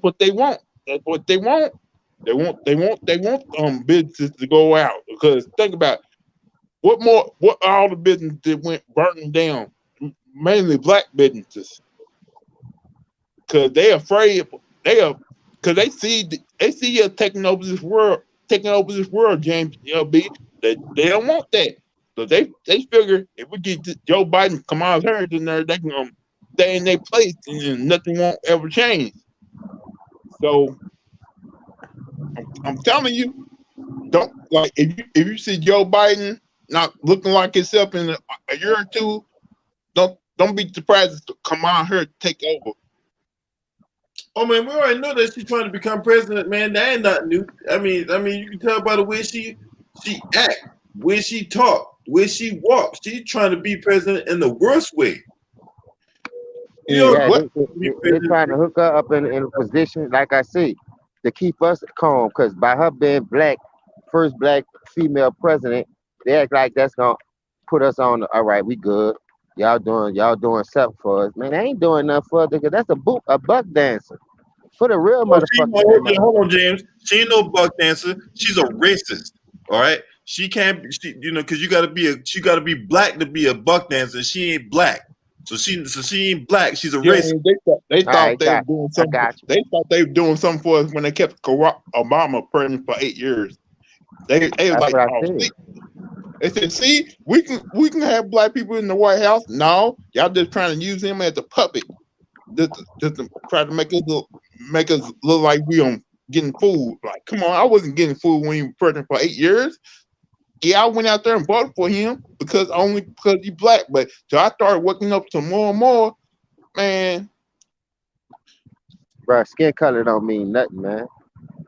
what they want. That's what they want. They want businesses to go out because think about it. What all the businesses that went burning down, mainly black businesses, because they're afraid because they see us taking over this world, James LB. They don't want that. So they figure if we get Joe Biden, Kamala Harris in there, they can stay in their place and nothing won't ever change. So I'm telling you, don't like if you see Joe Biden not looking like himself in a year or two, don't be surprised if Kamala Harris take over. Oh man, we already know that she's trying to become president, man. That ain't not new. I mean, you can tell by the way she act, where she talk, where she walks. She's trying to be president in the worst way. Yeah, they're trying to hook her up in a position, like I say, to keep us calm. Because by her being first black female president, they act like that's gonna put us on. All right, we good. Y'all doing something for us, man. They ain't doing nothing for us because that's a buck dancer. Put a real motherfucker. Hold on, James. She ain't no buck dancer. She's a racist. All right. She can't. Because you gotta be black to be a buck dancer. She ain't black. So she ain't black. She's a racist. They thought they were doing something. They thought they were doing something for us when they kept Obama president for 8 years. They were like, they said, "See, we can have black people in the White House. No, y'all just trying to use him as a puppet, just to try to make us look like we getting fooled. Like, come on, I wasn't getting fooled when he was president for 8 years. Yeah, I went out there and voted for him because he's black. But so I started waking up to more and more, man. Bro, skin color don't mean nothing, man.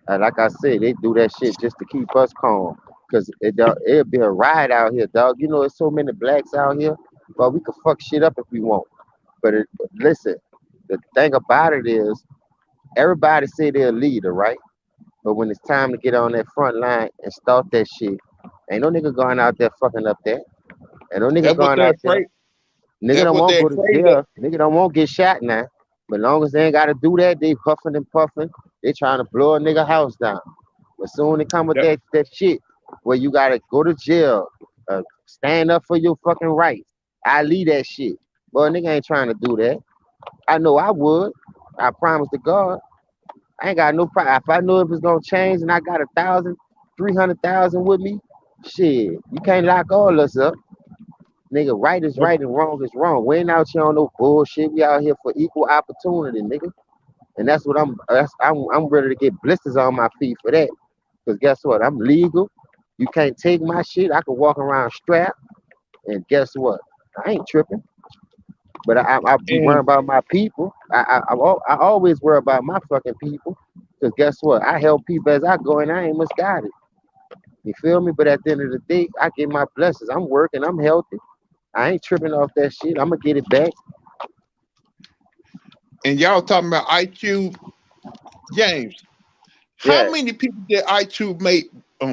Like I said, they do that shit just to keep us calm. Cause it'll be a riot out here, dog. You know, there's so many blacks out here, but we can fuck shit up if we want. But listen, the thing about it is, everybody say they're a leader, right? But when it's time to get on that front line and start that shit, ain't no nigga going out there fucking up that. And no nigga That's what going they're out there. afraid. Nigga That's don't what want to they're go to afraid of. jail. Nigga don't want to get shot now. But long as they ain't got to do that, they huffing and puffing. They trying to blow a nigga house down. But soon they come with That- that shit where you got to go to jail, stand up for your fucking rights. I leave that shit. Boy, nigga ain't trying to do that. I know I would. I promise to God. I ain't got no problem. If I knew it was gonna change and I got 1,000, 300,000 with me, shit, you can't lock all us up. Nigga, right is right and wrong is wrong. We ain't out here on no bullshit. We out here for equal opportunity, nigga. And that's what I'm ready to get blisters on my feet for that. Cause guess what? I'm legal. You can't take my shit. I can walk around strapped. And guess what? I ain't tripping. But I be worrying And about my people. I always worry about my fucking people. Cause guess what? I help people as I go and I ain't misguided. You feel me? But at the end of the day, I get my blessings. I'm working. I'm healthy. I ain't tripping off that shit. I'm gonna get it back. y'all talking about IQ, James. How Yeah. many people did IQ make?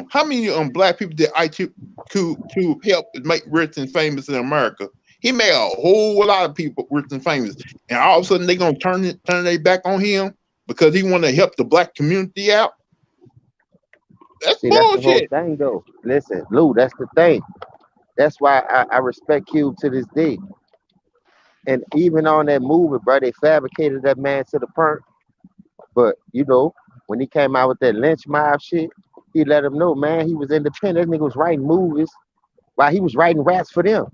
How many black people did IQ to help make rich and famous in America? He made a whole lot of people rich and famous, and all of a sudden they gonna turn their back on him because he want to help the black community out. That's See, that's the whole bullshit. thing though. Listen, Lou, that's the thing. That's why I respect Cube to this day. And even on that movie, bro, they fabricated that man to the point. But you know, when he came out with that lynch mob shit, he let him know, man, he was independent. That nigga was writing movies while he was writing raps for them.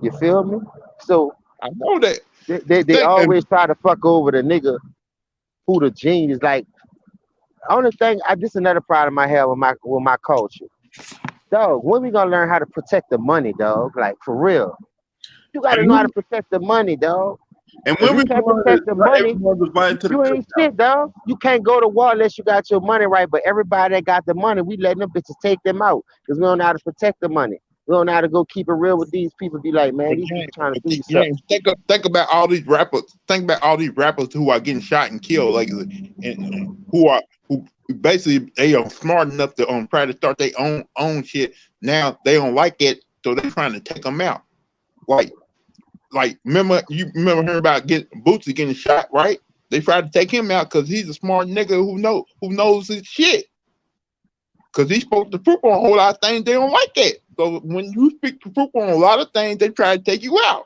You feel me? So I know that. they Think always try to fuck over the nigga who the genius. Like only thing, this is another problem I have with my culture. Dog, when we gonna learn how to protect the money, dog? Like for real. You gotta And know how to protect the money, dog. If when you we can't learn that protect the not money, everyone's invited to the you ain't cookout. shit, dog. You can't go to war unless you got your money right. But everybody that got the money, we letting them bitches take them out because we don't know how to protect the money. We don't know how to go keep it real with these people. Be like, man, But these people James, trying to but do you something. James, think about all these rappers. Think about all these rappers who are getting shot and killed, like, and who basically they are smart enough to try to start their own shit. Now they don't like it, so they're trying to take them out. Like remember hearing about Bootsy getting shot, right? They tried to take him out because he's a smart nigga who knows his shit. Because he spoke the truth on a whole lot of things. They don't like it. So when you speak the truth on a lot of things, they try to take you out.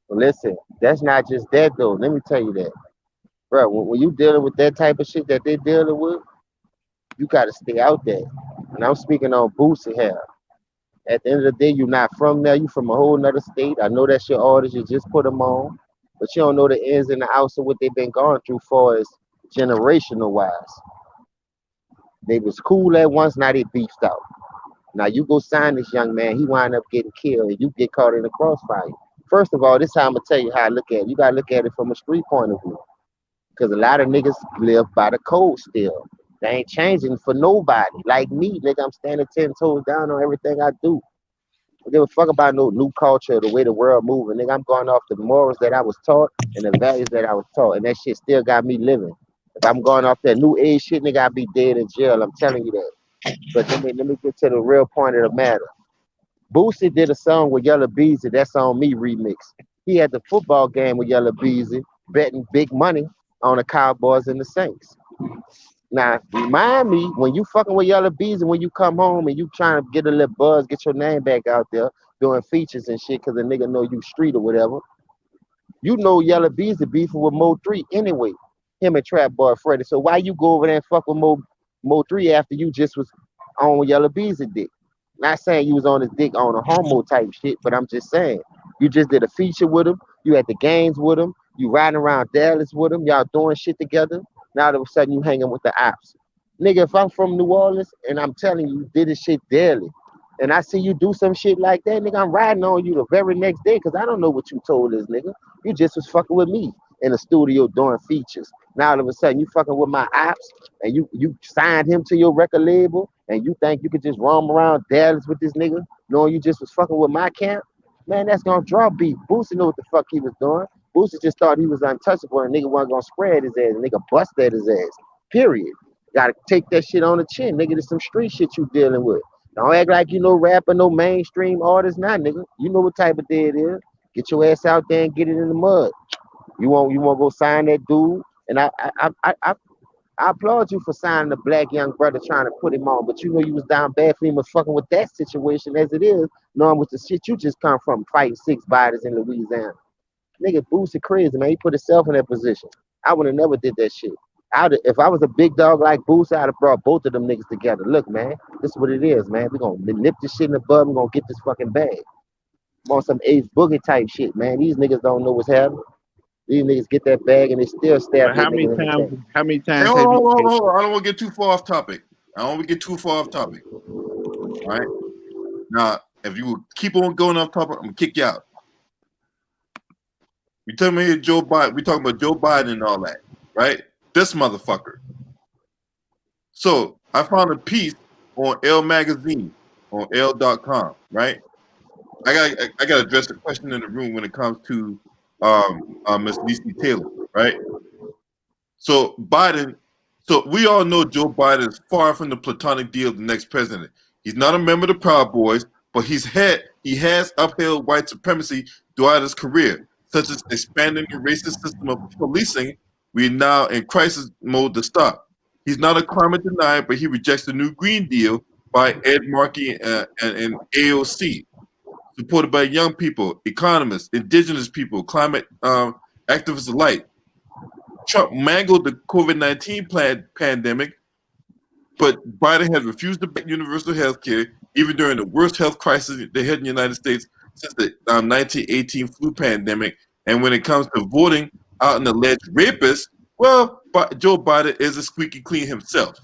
Well, listen, that's not just that though. Let me tell you that, bro. When you dealing with that type of shit that they dealing with, you gotta stay out there. And I'm speaking on Boosie here. At the end of the day, you're not from there. You from a whole nother state. I know that's your orders. You just put them on, but you don't know the ins and the outs of what they've been going through, far as generational wise. They was cool at once. Now they beefed out. Now you go sign this young man. He wind up getting killed, and you get caught in the crossfire. First of all, this time I'm gonna tell you how I look at it. You gotta look at it from a street point of view, because a lot of niggas live by the code still. They ain't changing for nobody. Like me, nigga, I'm standing 10 toes down on everything I do. I give a fuck about no new culture, the way the world moving. Nigga, I'm going off the morals that I was taught and the values that I was taught. And that shit still got me living. If I'm going off that new age shit, nigga, I'd be dead in jail. I'm telling you that. But let me get to the real point of the matter. Boosie did a song with Yella Beezy. That's on me remix. He had the football game with Yella Beezy, betting big money on the Cowboys and the Saints. Now, remind me when you fucking with Yellow Bees and when you come home and you trying to get a little buzz, get your name back out there doing features and shit because the nigga know you street or whatever. You know Yellow Bees is beefing with Mo 3 anyway. Him and Trap Boy Freddy. So why you go over there and fuck with Mo 3 after you just was on Yellow Bees' dick? Not saying you was on his dick on a homo type shit, but I'm just saying you just did a feature with him. You at the games with him. You riding around Dallas with him. Y'all doing shit together. Now all of a sudden you hanging with the ops. Nigga, if I'm from New Orleans and I'm telling you did this shit daily, and I see you do some shit like that, nigga, I'm riding on you the very next day because I don't know what you told this nigga. You just was fucking with me in the studio doing features. Now all of a sudden you fucking with my ops and you signed him to your record label and you think you could just roam around Dallas with this nigga knowing you just was fucking with my camp? Man, that's gonna draw beef. Boosie knew what the fuck he was doing. Boosie just thought he was untouchable and nigga wasn't gonna spread his ass. And nigga busted his ass. Period. Gotta take that shit on the chin. Nigga, there's some street shit you dealing with. Don't act like you know rapper, no mainstream artist, now, nigga. You know what type of day it is. Get your ass out there and get it in the mud. You want to go sign that dude? And I applaud you for signing a black young brother trying to put him on, but you know you was down bad for him was fucking with that situation as it is, knowing what the shit you just come from, fighting 6 biters in Louisiana. Nigga, Boosie crazy, man. He put himself in that position. I would have never did that shit. If I was a big dog like Boosie, I'd have brought both of them niggas together. Look, man, this is what it is, man. We're gonna nip this shit in the bud. We're gonna get this fucking bag. I'm on some Ace Boogie type shit, man. These niggas don't know what's happening. These niggas get that bag and they still stab But that nigga in the back. how many Hey, times hold have on, you? hold on, hold on. I don't want to get too far off topic. All right. Now, if you will keep on going off topic, I'm gonna kick you out. We talking about Joe Biden. We talking about Joe Biden and all that, right? This motherfucker. So I found a piece on L Magazine on L.com, right? I got to address the question in the room when it comes to Miss Niecy Taylor, right? So Biden, so we all know Joe Biden is far from the platonic deal of the next president. He's not a member of the Proud Boys, but he has upheld white supremacy throughout his career, such as expanding the racist system of policing we're now in crisis mode to stop. He's not a climate denier, but he rejects the new Green Deal by Ed Markey and AOC, supported by young people, economists, indigenous people, climate activists alike. Trump mangled the COVID-19 pandemic, but Biden has refused to back universal health care, even during the worst health crisis they had in the United States since the 1918 flu pandemic. And when it comes to voting out an alleged rapist, well, Joe Biden is a squeaky clean himself.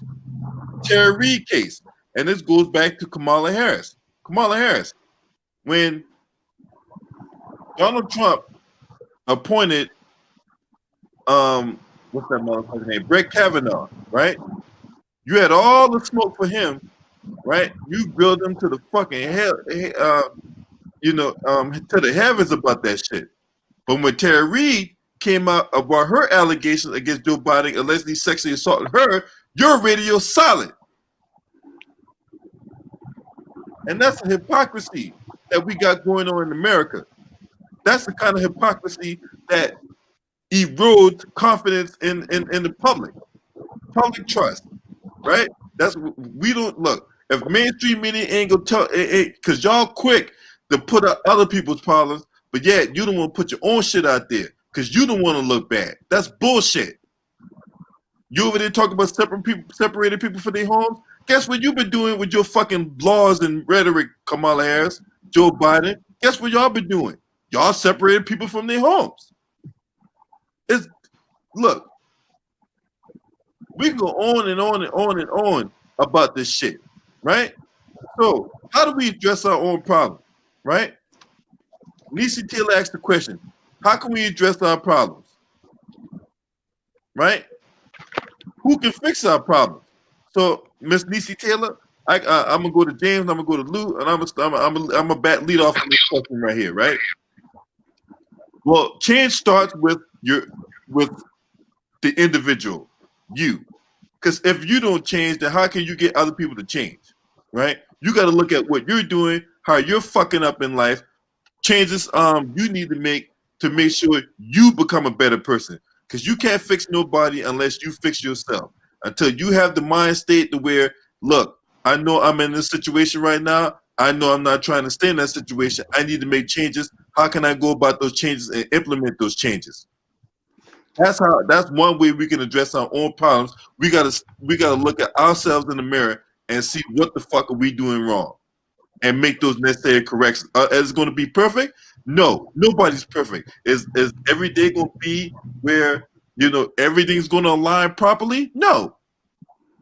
Tara Reid case, and this goes back to Kamala Harris. Kamala Harris, when Donald Trump appointed what's that motherfucker's name? Brett Kavanaugh, right? You had all the smoke for him, right? You grilled him to the fucking hell, to the heavens about that shit. But when Tara Reid came out about her allegations against Joe Biden allegedly sexually assaulting her, your radio silent. And that's the hypocrisy that we got going on in America. That's the kind of hypocrisy that erodes confidence in the public trust, right? That's we don't look. If mainstream media ain't gonna tell, because y'all quick to put up other people's problems, but yet you don't want to put your own shit out there because you don't want to look bad. That's bullshit. You over there talking about separating people from their homes. Guess what you've been doing with your fucking laws and rhetoric, Kamala Harris, Joe Biden? Guess what y'all been doing? Y'all separated people from their homes. Look, we can go on and on and on and on about this shit, right? So how do we address our own problem, right? Niecy Taylor asked the question, how can we address our problems, right? Who can fix our problems? So Miss Niecy Taylor, I'm gonna go to James, I'm gonna go to Lou, and I'm gonna bat lead off on this question right here, right? Well, change starts with the individual, you. Because if you don't change, then how can you get other people to change, right? You got to look at what you're doing, how you're fucking up in life, changes you need to make sure you become a better person. Because you can't fix nobody unless you fix yourself. Until you have the mind state to where, look, I know I'm in this situation right now. I know I'm not trying to stay in that situation. I need to make changes. How can I go about those changes and implement those changes? That's one way we can address our own problems. We gotta look at ourselves in the mirror and see what the fuck are we doing wrong, and make those necessary corrections. Is it going to be perfect? No, nobody's perfect. Is every day going to be where everything's going to align properly? No,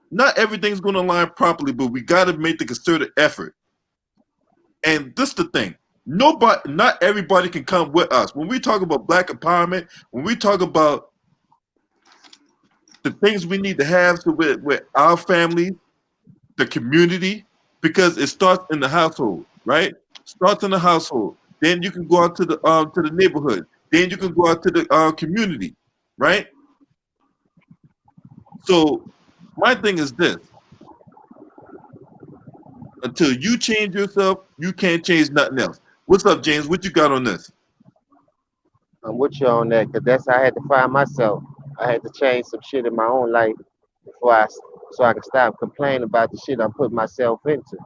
not everything's going to align properly, but we got to make the concerted effort. And this is the thing. Not everybody can come with us. When we talk about Black empowerment, when we talk about the things we need to have with our family, the community, because it starts in the household, right? Starts in the household. Then you can go out to the neighborhood. Then you can go out to the community, right? So my thing is this. until you change yourself, you can't change nothing else. What's up, James? What you got on this? I'm with you on that because that's how I had to find myself. I had to change some shit in my own life before so I can stop complaining about the shit I'm putting myself into.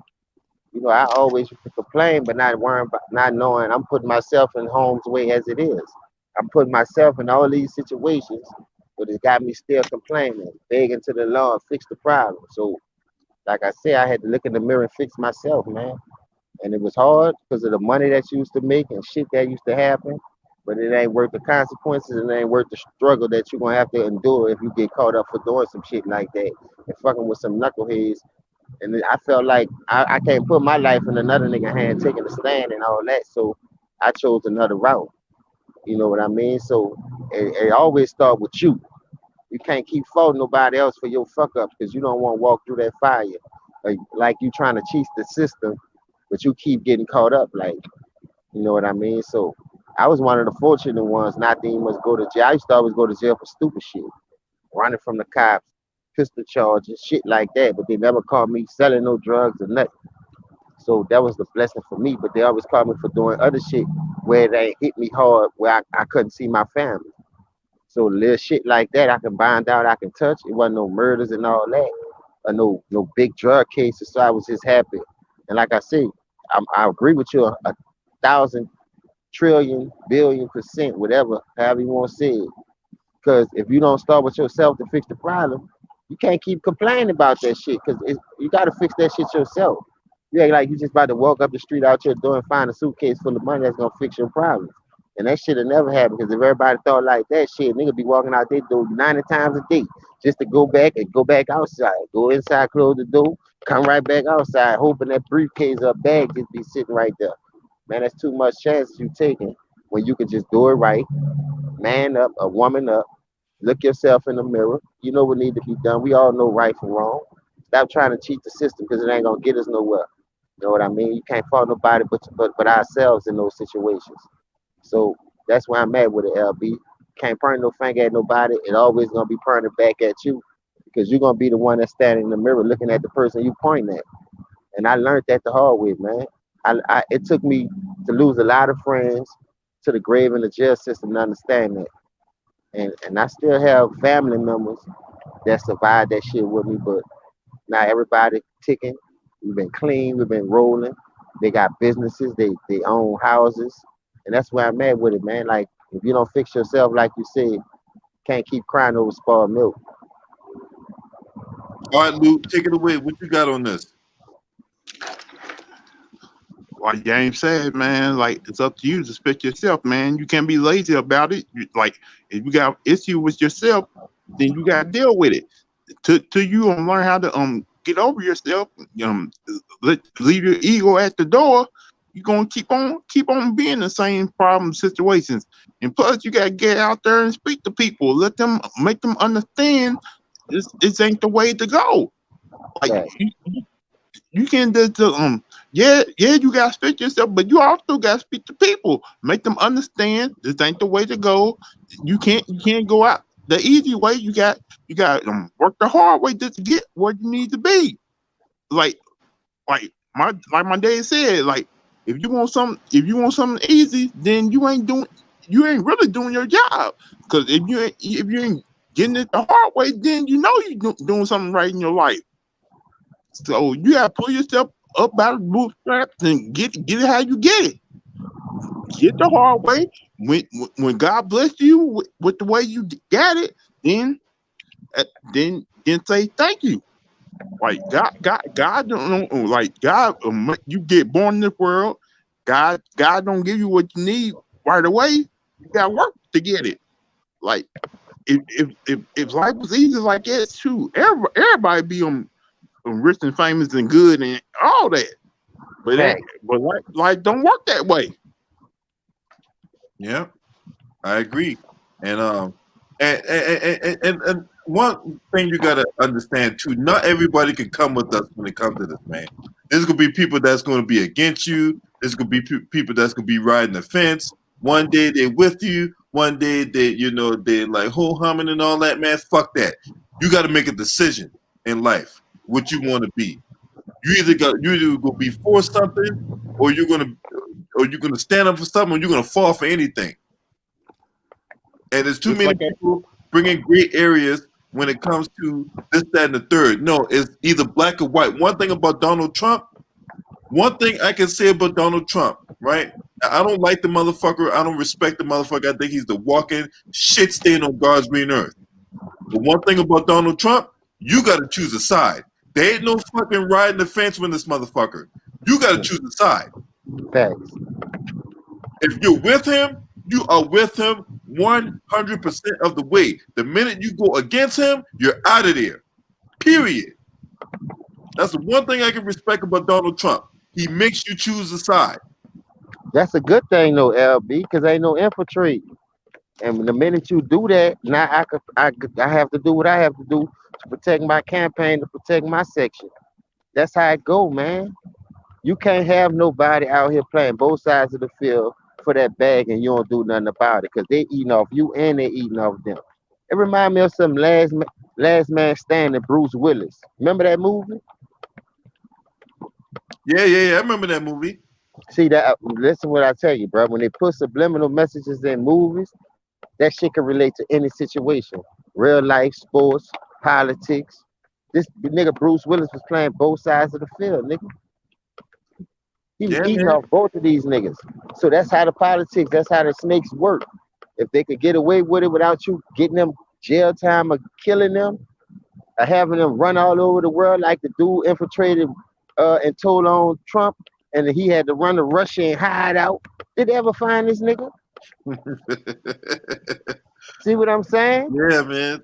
You know, I always used to complain, but not worrying about, not knowing I'm putting myself in harm's way as it is. I'm putting myself in all these situations, but it got me still complaining, begging to the Lord, fix the problem. So, like I said, I had to look in the mirror and fix myself, man. And it was hard because of the money that you used to make and shit that used to happen. But it ain't worth the consequences and it ain't worth the struggle that you're gonna have to endure if you get caught up for doing some shit like that and fucking with some knuckleheads. And then I felt like I can't put my life in another nigga hand taking a stand and all that. So I chose another route. You know what I mean? So it always start with you. You can't keep faulting nobody else for your fuck ups because you don't want to walk through that fire. Like you trying to cheat the system, but you keep getting caught up. Like, you know what I mean? So I was one of the fortunate ones not to even must go to jail. I used to always go to jail for stupid shit, running from the cops, pistol charges, shit like that. But they never caught me selling no drugs or nothing. So that was the blessing for me. But they always caught me for doing other shit where they hit me hard, where I couldn't see my family. So little shit like that, I can bind out, I can touch. It wasn't no murders and all that, or no big drug cases. So I was just happy. And like I said, I agree with you a thousand trillion billion percent, whatever, however you want to say it. Because if you don't start with yourself to fix the problem, you can't keep complaining about that shit. Because you got to fix that shit yourself. You ain't like you just about to walk up the street out your door and find a suitcase full of money that's gonna fix your problem. And that shit'll never happen because if everybody thought like that shit, nigga be walking out their door 90 times a day just to go back and go back outside. Go inside, close the door, come right back outside, hoping that briefcase or bag just be sitting right there. Man, that's too much chances you taking when you can just do it right, man up, a woman up, look yourself in the mirror. You know what need to be done. We all know right from wrong. Stop trying to cheat the system because it ain't gonna get us nowhere. You know what I mean? You can't fault nobody but ourselves in those situations. So that's where I'm at with it, LB. Can't point no finger at nobody. It always gonna be pointed back at you because you're gonna be the one that's standing in the mirror looking at the person you pointing at. And I learned that the hard way, man. It took me to lose a lot of friends to the grave in the jail system to understand that. And I still have family members that survived that shit with me, but now everybody ticking. We've been clean. We've been rolling. They got businesses. They own houses, and that's where I'm at with it, man. Like if you don't fix yourself, like you said, can't keep crying over spoiled milk. All right, Luke, take it away. What you got on this? Like James said, man, like it's up to you to fix yourself, man. You can't be lazy about it. Like if you got issue with yourself, then you gotta deal with it. To you learn how to get over yourself, leave your ego at the door. You're gonna keep on being in the same problem situations. And plus you gotta get out there and speak to people, make them understand this ain't the way to go. Like Right. you can just yeah, you gotta speak to yourself, but you also gotta speak to people, make them understand this ain't the way to go. You can't go out the easy way. You got work the hard way just to get where you need to be. Like my dad said, like if you want something easy, then you ain't really doing your job. Because if you ain't getting it the hard way, then you know you're doing something right in your life. So you gotta pull yourself up by the bootstraps and get it how you get it. Get the hard way. When God bless you with the way you got it, then say thank you. Like God don't know, like God. You get born in this world. God don't give you what you need right away. You got to work to get it. Like if life was easy like that, too, everybody be rich and famous and good and all that. But Right. life don't work that way. Yeah, I agree. And and one thing you gotta understand too, not everybody can come with us when it comes to this, man. There's gonna be people that's gonna be against you. There's gonna be people that's gonna be riding the fence. One day they're with you, one day they like ho humming and all that, man. Fuck that. You gotta make a decision in life, what you wanna be. You either gonna be for something, or you're gonna stand up for something, or you're gonna fall for anything. And there's too Just many like that. people bringing gray areas when it comes to this, that, and the third. No, it's either black or white. One thing about Donald Trump, one thing I can say about Donald Trump, right? I don't like the motherfucker. I don't respect the motherfucker. I think he's the walking shit stain on God's green earth. But one thing about Donald Trump, you got to choose a side. There ain't no fucking riding the fence with this motherfucker. You got to choose a side. Facts. If you're with him, you are with him 100% of the way. The minute you go against him, you're out of there. Period. That's the one thing I can respect about Donald Trump. He makes you choose a side. That's a good thing though, LB, because ain't no infiltrate. And the minute you do that, now I have to do what I have to do to protect my campaign, to protect my section. That's how it go, man. You can't have nobody out here playing both sides of the field for that bag and you don't do nothing about it because they eating off you and they eating off them. It remind me of some last man standing, Bruce Willis. Remember that movie? Yeah. I remember that movie. See that? Listen what I tell you, bro. When they put subliminal messages in movies, that shit can relate to any situation. Real life, sports, politics. This nigga Bruce Willis was playing both sides of the field, nigga. He was Yeah, eating man. off both of these niggas. So that's how the politics, that's how the snakes work. If they could get away with it without you getting them jail time or killing them, or having them run all over the world like the dude infiltrated and told on Trump, and he had to run to Russia and hide out. Did they ever find this nigga? See what I'm saying? Yeah, man.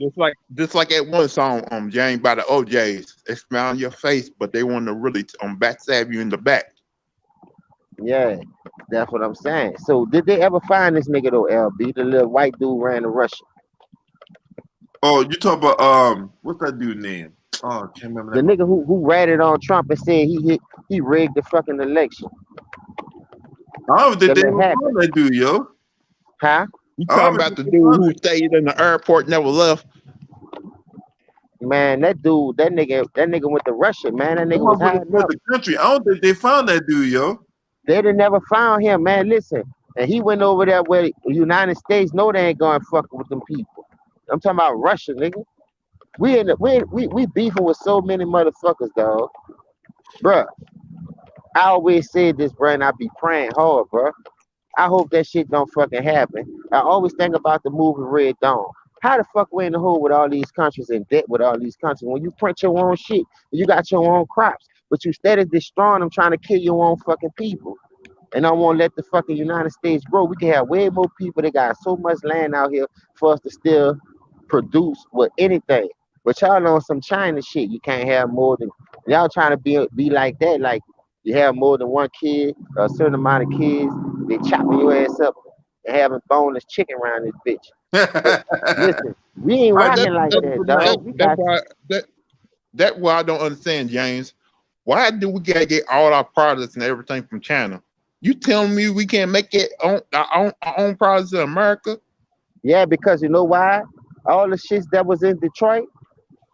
Just like that one song, James, by the OJs. They smile on your face, but they want to really backstab you in the back. Yeah, that's what I'm saying. So did they ever find this nigga though, LB? The little white dude ran to Russia. Oh, you talk about what's that dude name? Oh, I can't remember The that. nigga who ratted on Trump and said he rigged the fucking election. I don't think The they little ever hacker. found that dude, yo. Huh? You I talking don't about think the they dude found who it. stayed in the airport, never left? Man, that nigga went to Russia, man. That That nigga was motherfucker hiding fled out. the country. I don't think they found that dude, yo. They done never found him, man. Listen, and he went over there where the United States know they ain't going fuck with them people. I'm talking about Russia, nigga. We beefing with so many motherfuckers, dog. Bruh, I always said this, bruh, and I be praying hard, bruh. I hope that shit don't fucking happen. I always think about the movie Red Dawn. How the fuck we in the hole with all these countries in debt with all these countries when you print your own shit, you got your own crops, but you steady destroying them, trying to kill your own fucking people. And I won't let the fucking United States grow. We can have way more people. They got so much land out here for us to still produce with anything. But y'all on some China shit. You can't have more than y'all trying to be like that. Like you have more than one kid, a certain amount of kids, they chopping your ass up and having boneless chicken around this bitch. But listen, we ain't I rocking never like never that, put my dog. We That's got why that why I don't understand, James. Why do we gotta get all our products and everything from China? You telling me we can't make it on our own products in America? yeah, because you know why? All the shits that was in Detroit,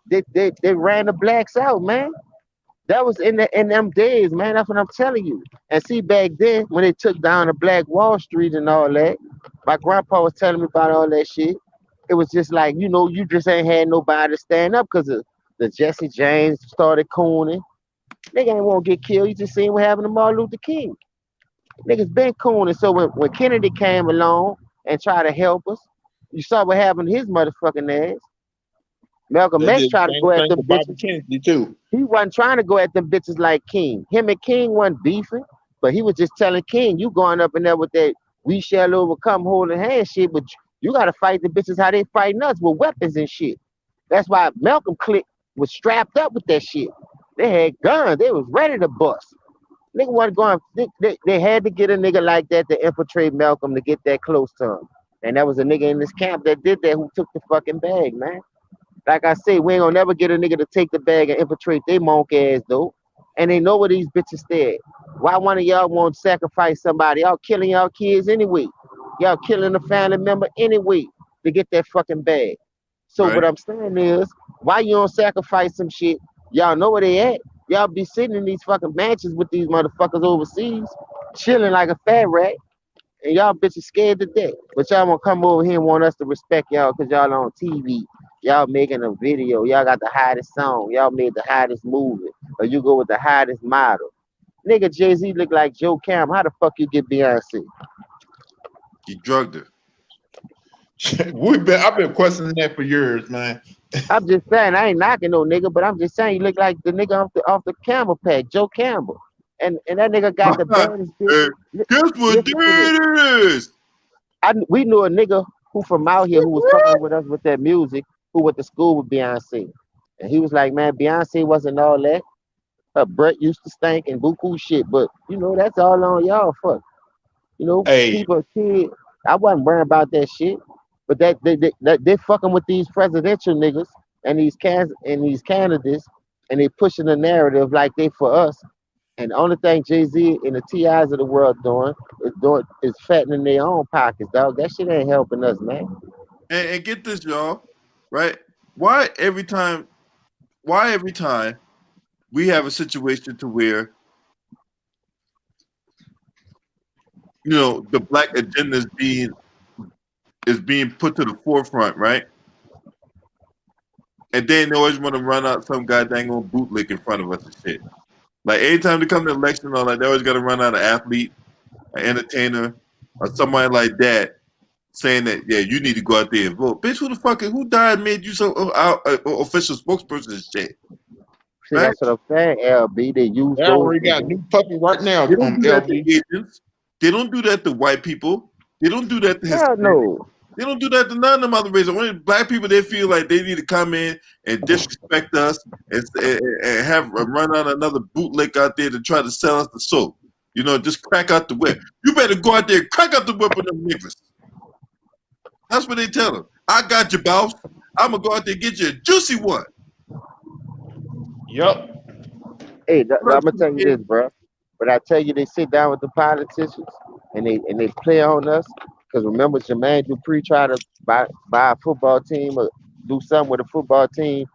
they ran the blacks out, man. That was in them days, man. That's what I'm telling you. And see, back then when they took down the Black Wall Street and all that, my grandpa was telling me about all that shit. It was just like, you just ain't had nobody to stand up because the Jesse James started cooning. Nigga ain't won't get killed. You just seen what happened to Martin Luther King. Niggas been cooning. So when Kennedy came along and tried to help us, you saw what happened to his motherfucking ass. Malcolm They X did the tried to same go at thing them to Bobby bitches. Kennedy too. He wasn't trying to go at them bitches like King. Him and King wasn't beefing, but he was just telling King, you going up in there with that we shall overcome holding hand shit, but you gotta fight the bitches how they fighting us with weapons and shit. That's why Malcolm clique was strapped up with that shit. They had guns, they was ready to bust. Nigga wasn't going, they had to get a nigga like that to infiltrate Malcolm to get that close to him. And that was a nigga in this camp that did that who took the fucking bag, man. Like I say, we ain't gonna never get a nigga to take the bag and infiltrate they monk ass though. And they know where these bitches stay at. Why one of y'all won't sacrifice somebody? Y'all killing y'all kids anyway. Y'all killing a family member anyway to get that fucking bag. So Right. what I'm saying is, why you don't sacrifice some shit? Y'all know where they at. Y'all be sitting in these fucking mansions with these motherfuckers overseas, chilling like a fat rat, and y'all bitches scared to death. But y'all wanna come over here and want us to respect y'all because y'all on TV. Y'all making a video. Y'all got the hottest song. Y'all made the hottest movie. Or you go with the hottest model. Nigga, Jay-Z look like Joe Cam. How the fuck you get Beyonce? He drugged her. I've been questioning that for years, man. I'm just saying, I ain't knocking no nigga, but I'm just saying you look like the nigga off the Campbell pack, Joe Campbell. And that nigga got the baddest bitch. Guess what day it is? We knew a nigga who from out here who was fucking with us with that music, who went to school with Beyonce. And he was like, man, Beyonce wasn't all that. Her breath used to stink and buku shit, but you know, that's all on y'all fuck. You know, Hey, people, kids, I wasn't worrying about that shit. But they fucking with these presidential niggas and these candidates, and they pushing the narrative like they for us. And the only thing Jay-Z and the TIs of the world is fattening their own pockets, dog. That shit ain't helping us, man. And get this, y'all, right? Why every time we have a situation to where, you know, the black agenda is being put to the forefront, right? And then they always want to run out some goddamn on bootlick in front of us and shit. Like anytime they come to election, all like they always got to run out an athlete, an entertainer, or somebody like that, saying that you need to go out there and vote. Bitch, who died made you some official spokesperson and shit? See, Right? that's what I'm saying, LB. They use they those already got a niggas. new puppy right now. They don't do that LB. to Asians. They don't do that to white people. They don't do that to Hell Hispanics. no. They don't do that to none of them other races. Only black people, they feel like they need to come in and disrespect us and have run on another bootleg out there to try to sell us the soap. You know, just crack out the whip. You better go out there and crack out the whip with them niggas. That's what they tell them. I got you, boss. I'm going to go out there and get you a juicy one. Yep. Hey, I'm gonna tell you this, bro. But I tell you, they sit down with the politicians and they play on us. Cause remember, Jermaine Dupri tried to buy a football team or do something with a football team.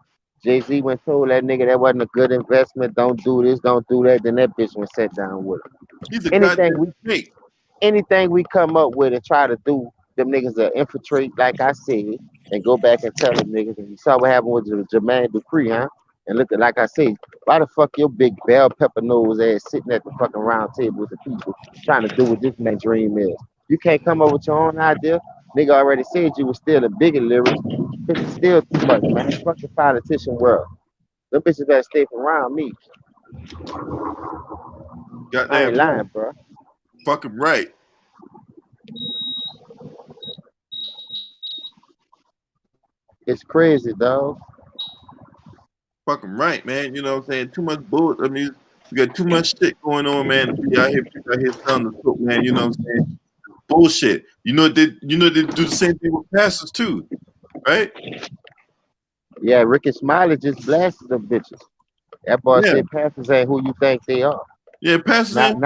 Jay-Z went told that nigga that wasn't a good investment. Don't do this, don't do that. Then that bitch went sat down with him. He's a goddamn snake. Anything we come up with and try to do, them niggas will infiltrate, like I said, and go back and tell them niggas. And you saw what happened with Jermaine Dupri, huh? And look at, like I said, why the fuck your big bell pepper nose ass sitting at the fucking round table with the people trying to do what this man's dream is? You can't come up with your own idea. Nigga already said you was still a bigger lyrics. This is still too much, man. Fuck the politician world. Them bitches better stay from around me. I ain't lying, bro. Fucking right. It's crazy, dog. Fucking right, man. You know what I'm saying? Too much bull. I mean, you got too much shit going on, man. To be out here, people out here selling the soap, man. You know what I'm saying? Bullshit. You know they do the same thing with pastors too, right? Yeah, Ricky Smiley just blasted them bitches. That boy said pastors ain't who you think they are. Yeah, pastors ain't.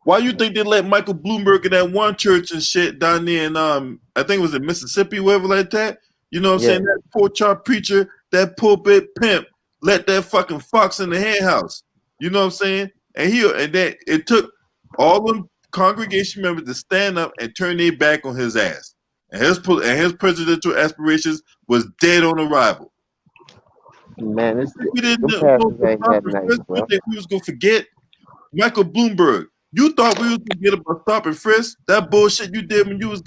Why you think they let Michael Bloomberg in that one church and shit down there in I think it was in Mississippi, wherever like that? You know what I'm saying? That pork chop preacher, that pulpit pimp, let that fucking fox in the hen house. You know what I'm saying? And then it took all them congregation members to stand up and turn their back on his ass. And his presidential aspirations was dead on arrival. Man, we didn't know we was gonna forget Michael Bloomberg. You thought we was gonna get about stop and frisk? That bullshit you did when you was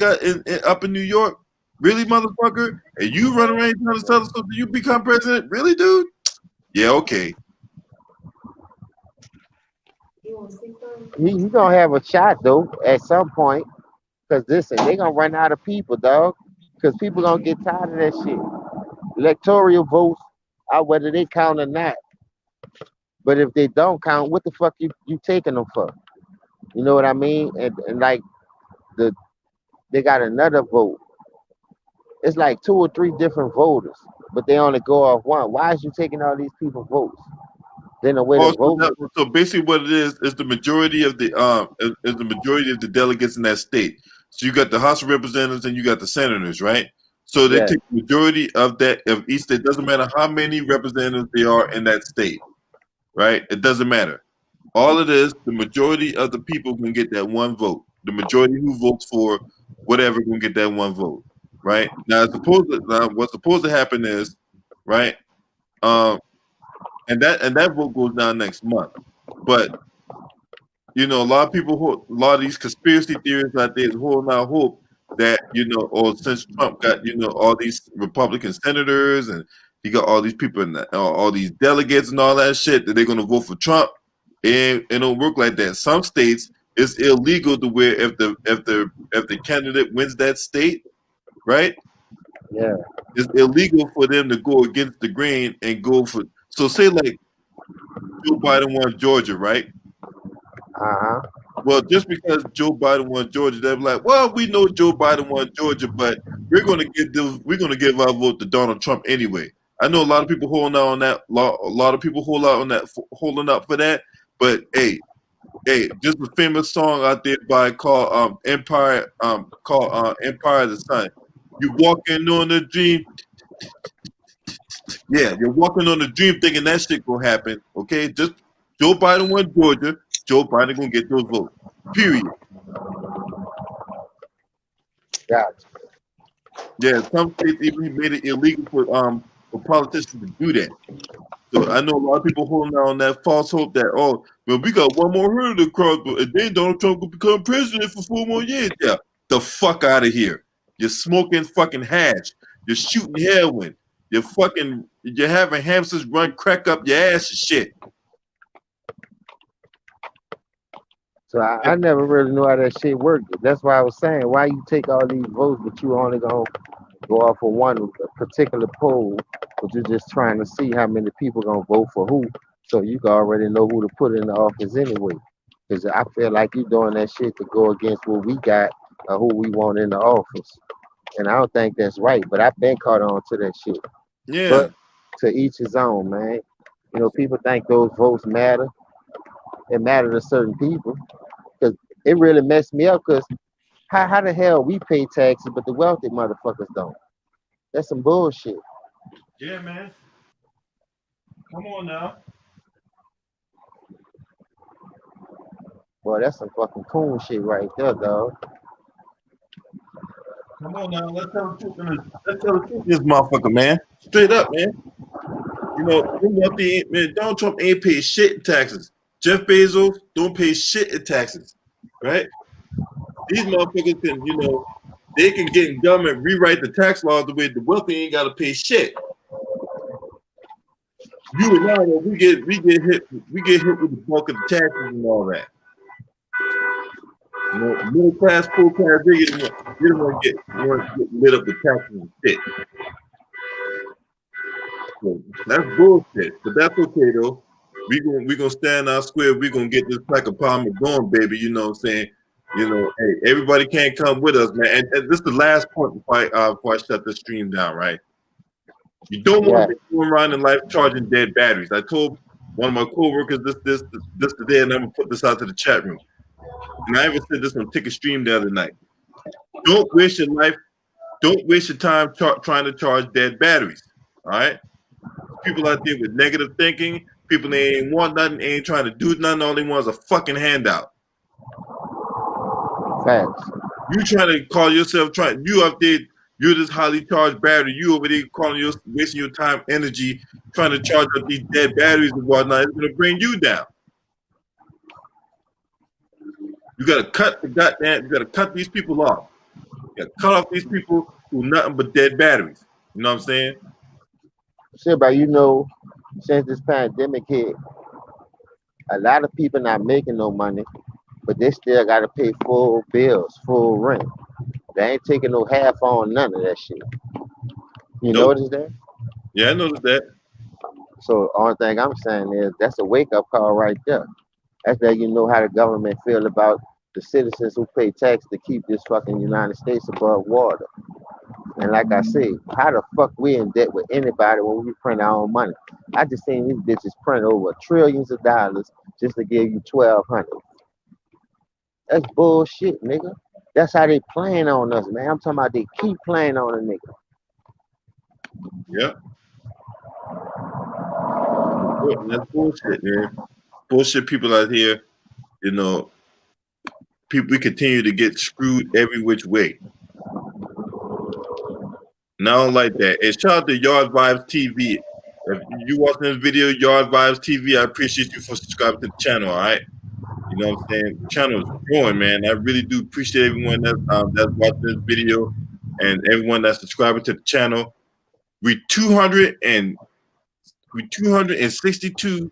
up in New York? Really, motherfucker? And you run around trying to tell us so you become president? Really, dude? Yeah, okay. He gonna have a shot though at some point, cause listen, they gonna run out of people, dog. Cause people gonna get tired of that shit. Electoral votes, whether they count or not. But if they don't count, what the fuck you taking them for? You know what I mean? And like they got another vote. It's like 2 or 3 different voters, but they only go off one. Why is you taking all these people votes? Then the way to vote. So basically, what it is the majority of the delegates in that state. So you got the House of Representatives and you got the senators, right? So they Yeah. take the majority of that of each state. Doesn't matter how many representatives there are in that state, right? It doesn't matter. All it is, the majority of the people can get that one vote. The majority who votes for whatever can get that one vote, right? Now, what's supposed to happen is, right? Um, and that vote goes down next month. But a lot of people, a lot of these conspiracy theories out there is holding out hope that or since Trump got all these Republican senators and he got all these people and all these delegates and all that shit that they're gonna vote for Trump. And it don't work like that. Some states it's illegal to where if the candidate wins that state, right? Yeah. It's illegal for them to go against the grain and go for. So say like Joe Biden won Georgia, right? Uh-huh. Well, just because Joe Biden won Georgia, they're like, well, we know Joe Biden won Georgia, but we're gonna give our vote to Donald Trump anyway. I know a lot of people holding out on that. A lot of people holding up for that. But hey, just a famous song out there by called Empire Empire of the Sun. You walking on a dream. Yeah, you're walking on a dream thinking that shit gonna happen. Okay, just Joe Biden won Georgia. Joe Biden gonna get those votes. Period. Gotcha. Yeah, some states even made it illegal for politicians to do that. So I know a lot of people holding out on that false hope that we got one more hurdle to cross, but then Donald Trump will become president for 4 more years. Yeah, the fuck out of here. You're smoking fucking hash. You're shooting heroin. You're having hamsters run crack up your ass and shit. So I never really knew how that shit worked. That's why I was saying, why you take all these votes, but you only gonna go off of one particular poll, but you're just trying to see how many people gonna vote for who, so you can already know who to put in the office anyway. Because I feel like you doing that shit to go against what we got or who we want in the office, and I don't think that's right. But I've been caught on to that shit. Yeah. But to each his own, man. People think those votes matter. It matter to certain people. Because it really messed me up. Because how the hell we pay taxes, but the wealthy motherfuckers don't? That's some bullshit. Yeah, man. Come on now. Boy, that's some fucking cool shit right there, dog. Come on now. Let's tell the truth, this motherfucker, man. Straight up, man. Donald Trump ain't paid shit in taxes. Jeff Bezos don't pay shit in taxes, right? These motherfuckers can, they can get in government, rewrite the tax laws the way the wealthy ain't got to pay shit. You and I, we get hit with the bulk of the taxes and all that. Middle class, full class, they don't want to get lit up with taxes and shit. So that's bullshit, but that's okay though. We gonna stand our square. We gonna get this pack of palmer going, baby. You know what I'm saying? Hey, everybody can't come with us, man. And this is the last point before I shut the stream down, right? You don't want to be going around in life charging dead batteries. I told one of my coworkers this today, and I'm gonna put this out to the chat room. And I even said this on Ticket Stream the other night. Don't waste your life. Don't waste your time trying to charge dead batteries. All right? People out there with negative thinking, people that ain't want nothing, ain't trying to do nothing, all they want is a fucking handout. Facts. You trying to call yourself you out there, you're this highly charged battery, you over there wasting your time, energy, trying to charge up these dead batteries and whatnot, it's gonna bring you down. You gotta cut these people off. You gotta cut off these people who nothing but dead batteries. You know what I'm saying? Shit, but since this pandemic hit, a lot of people not making no money, but they still gotta pay full bills, full rent. They ain't taking no half on none of that shit. You notice that? Yeah, I noticed that. So only thing I'm saying is that's a wake up call right there. That's that you know how the government feel about the citizens who pay tax to keep this fucking United States above water. And like I said, how the fuck we in debt with anybody when we print our own money? I just seen these bitches print over trillions of dollars just to give you 1,200. That's bullshit, nigga. That's how they playing on us, man. I'm talking about they keep playing on a nigga. Yeah. That's bullshit, man. Bullshit people out here, you know, people we continue to get screwed every which way. And I don't like that. And shout out to Yard Vibes TV. If you watching this video, Yard Vibes TV, I appreciate you for subscribing to the channel, all right? You know what I'm saying? The channel is growing, man. I really do appreciate everyone that's watching this video and everyone that's subscribing to the channel. We 262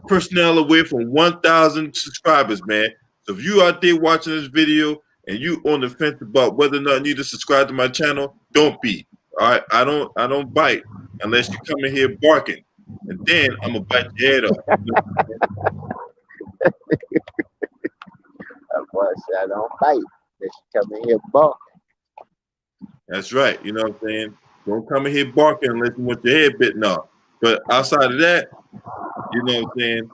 personnel away from 1,000 subscribers, man. So if you out there watching this video and you on the fence about whether or not you need to subscribe to my channel, don't be. All right, I don't bite unless you come in here barking, and then I'm gonna bite your head off. I don't bite. Unless you come in here barking. That's right. You know what I'm saying? Don't come in here barking unless you want your head bitten off. But outside of that, you know what I'm saying?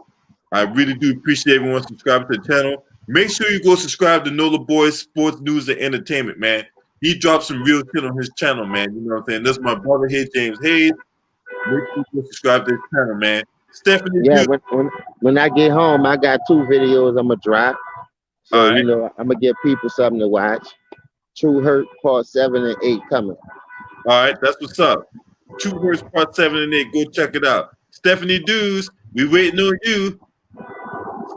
I really do appreciate everyone subscribing to the channel. Make sure you go subscribe to Nola Boys Sports News and Entertainment, man. He drops some real shit on his channel, man. You know what I'm saying? That's my brother here, James Hayes. Make sure you go subscribe to his channel, man. Stephanie. Yeah, when I get home, I got 2 videos I'm gonna drop. So right. you know, I'm gonna give people something to watch. True Hurt Part 7 and 8 coming. All right, that's what's up. True Hurt Part 7 and 8. Go check it out. Stephanie Dews, we waiting on you.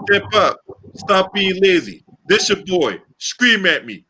Step up. Stop being lazy. This your boy. Scream at me.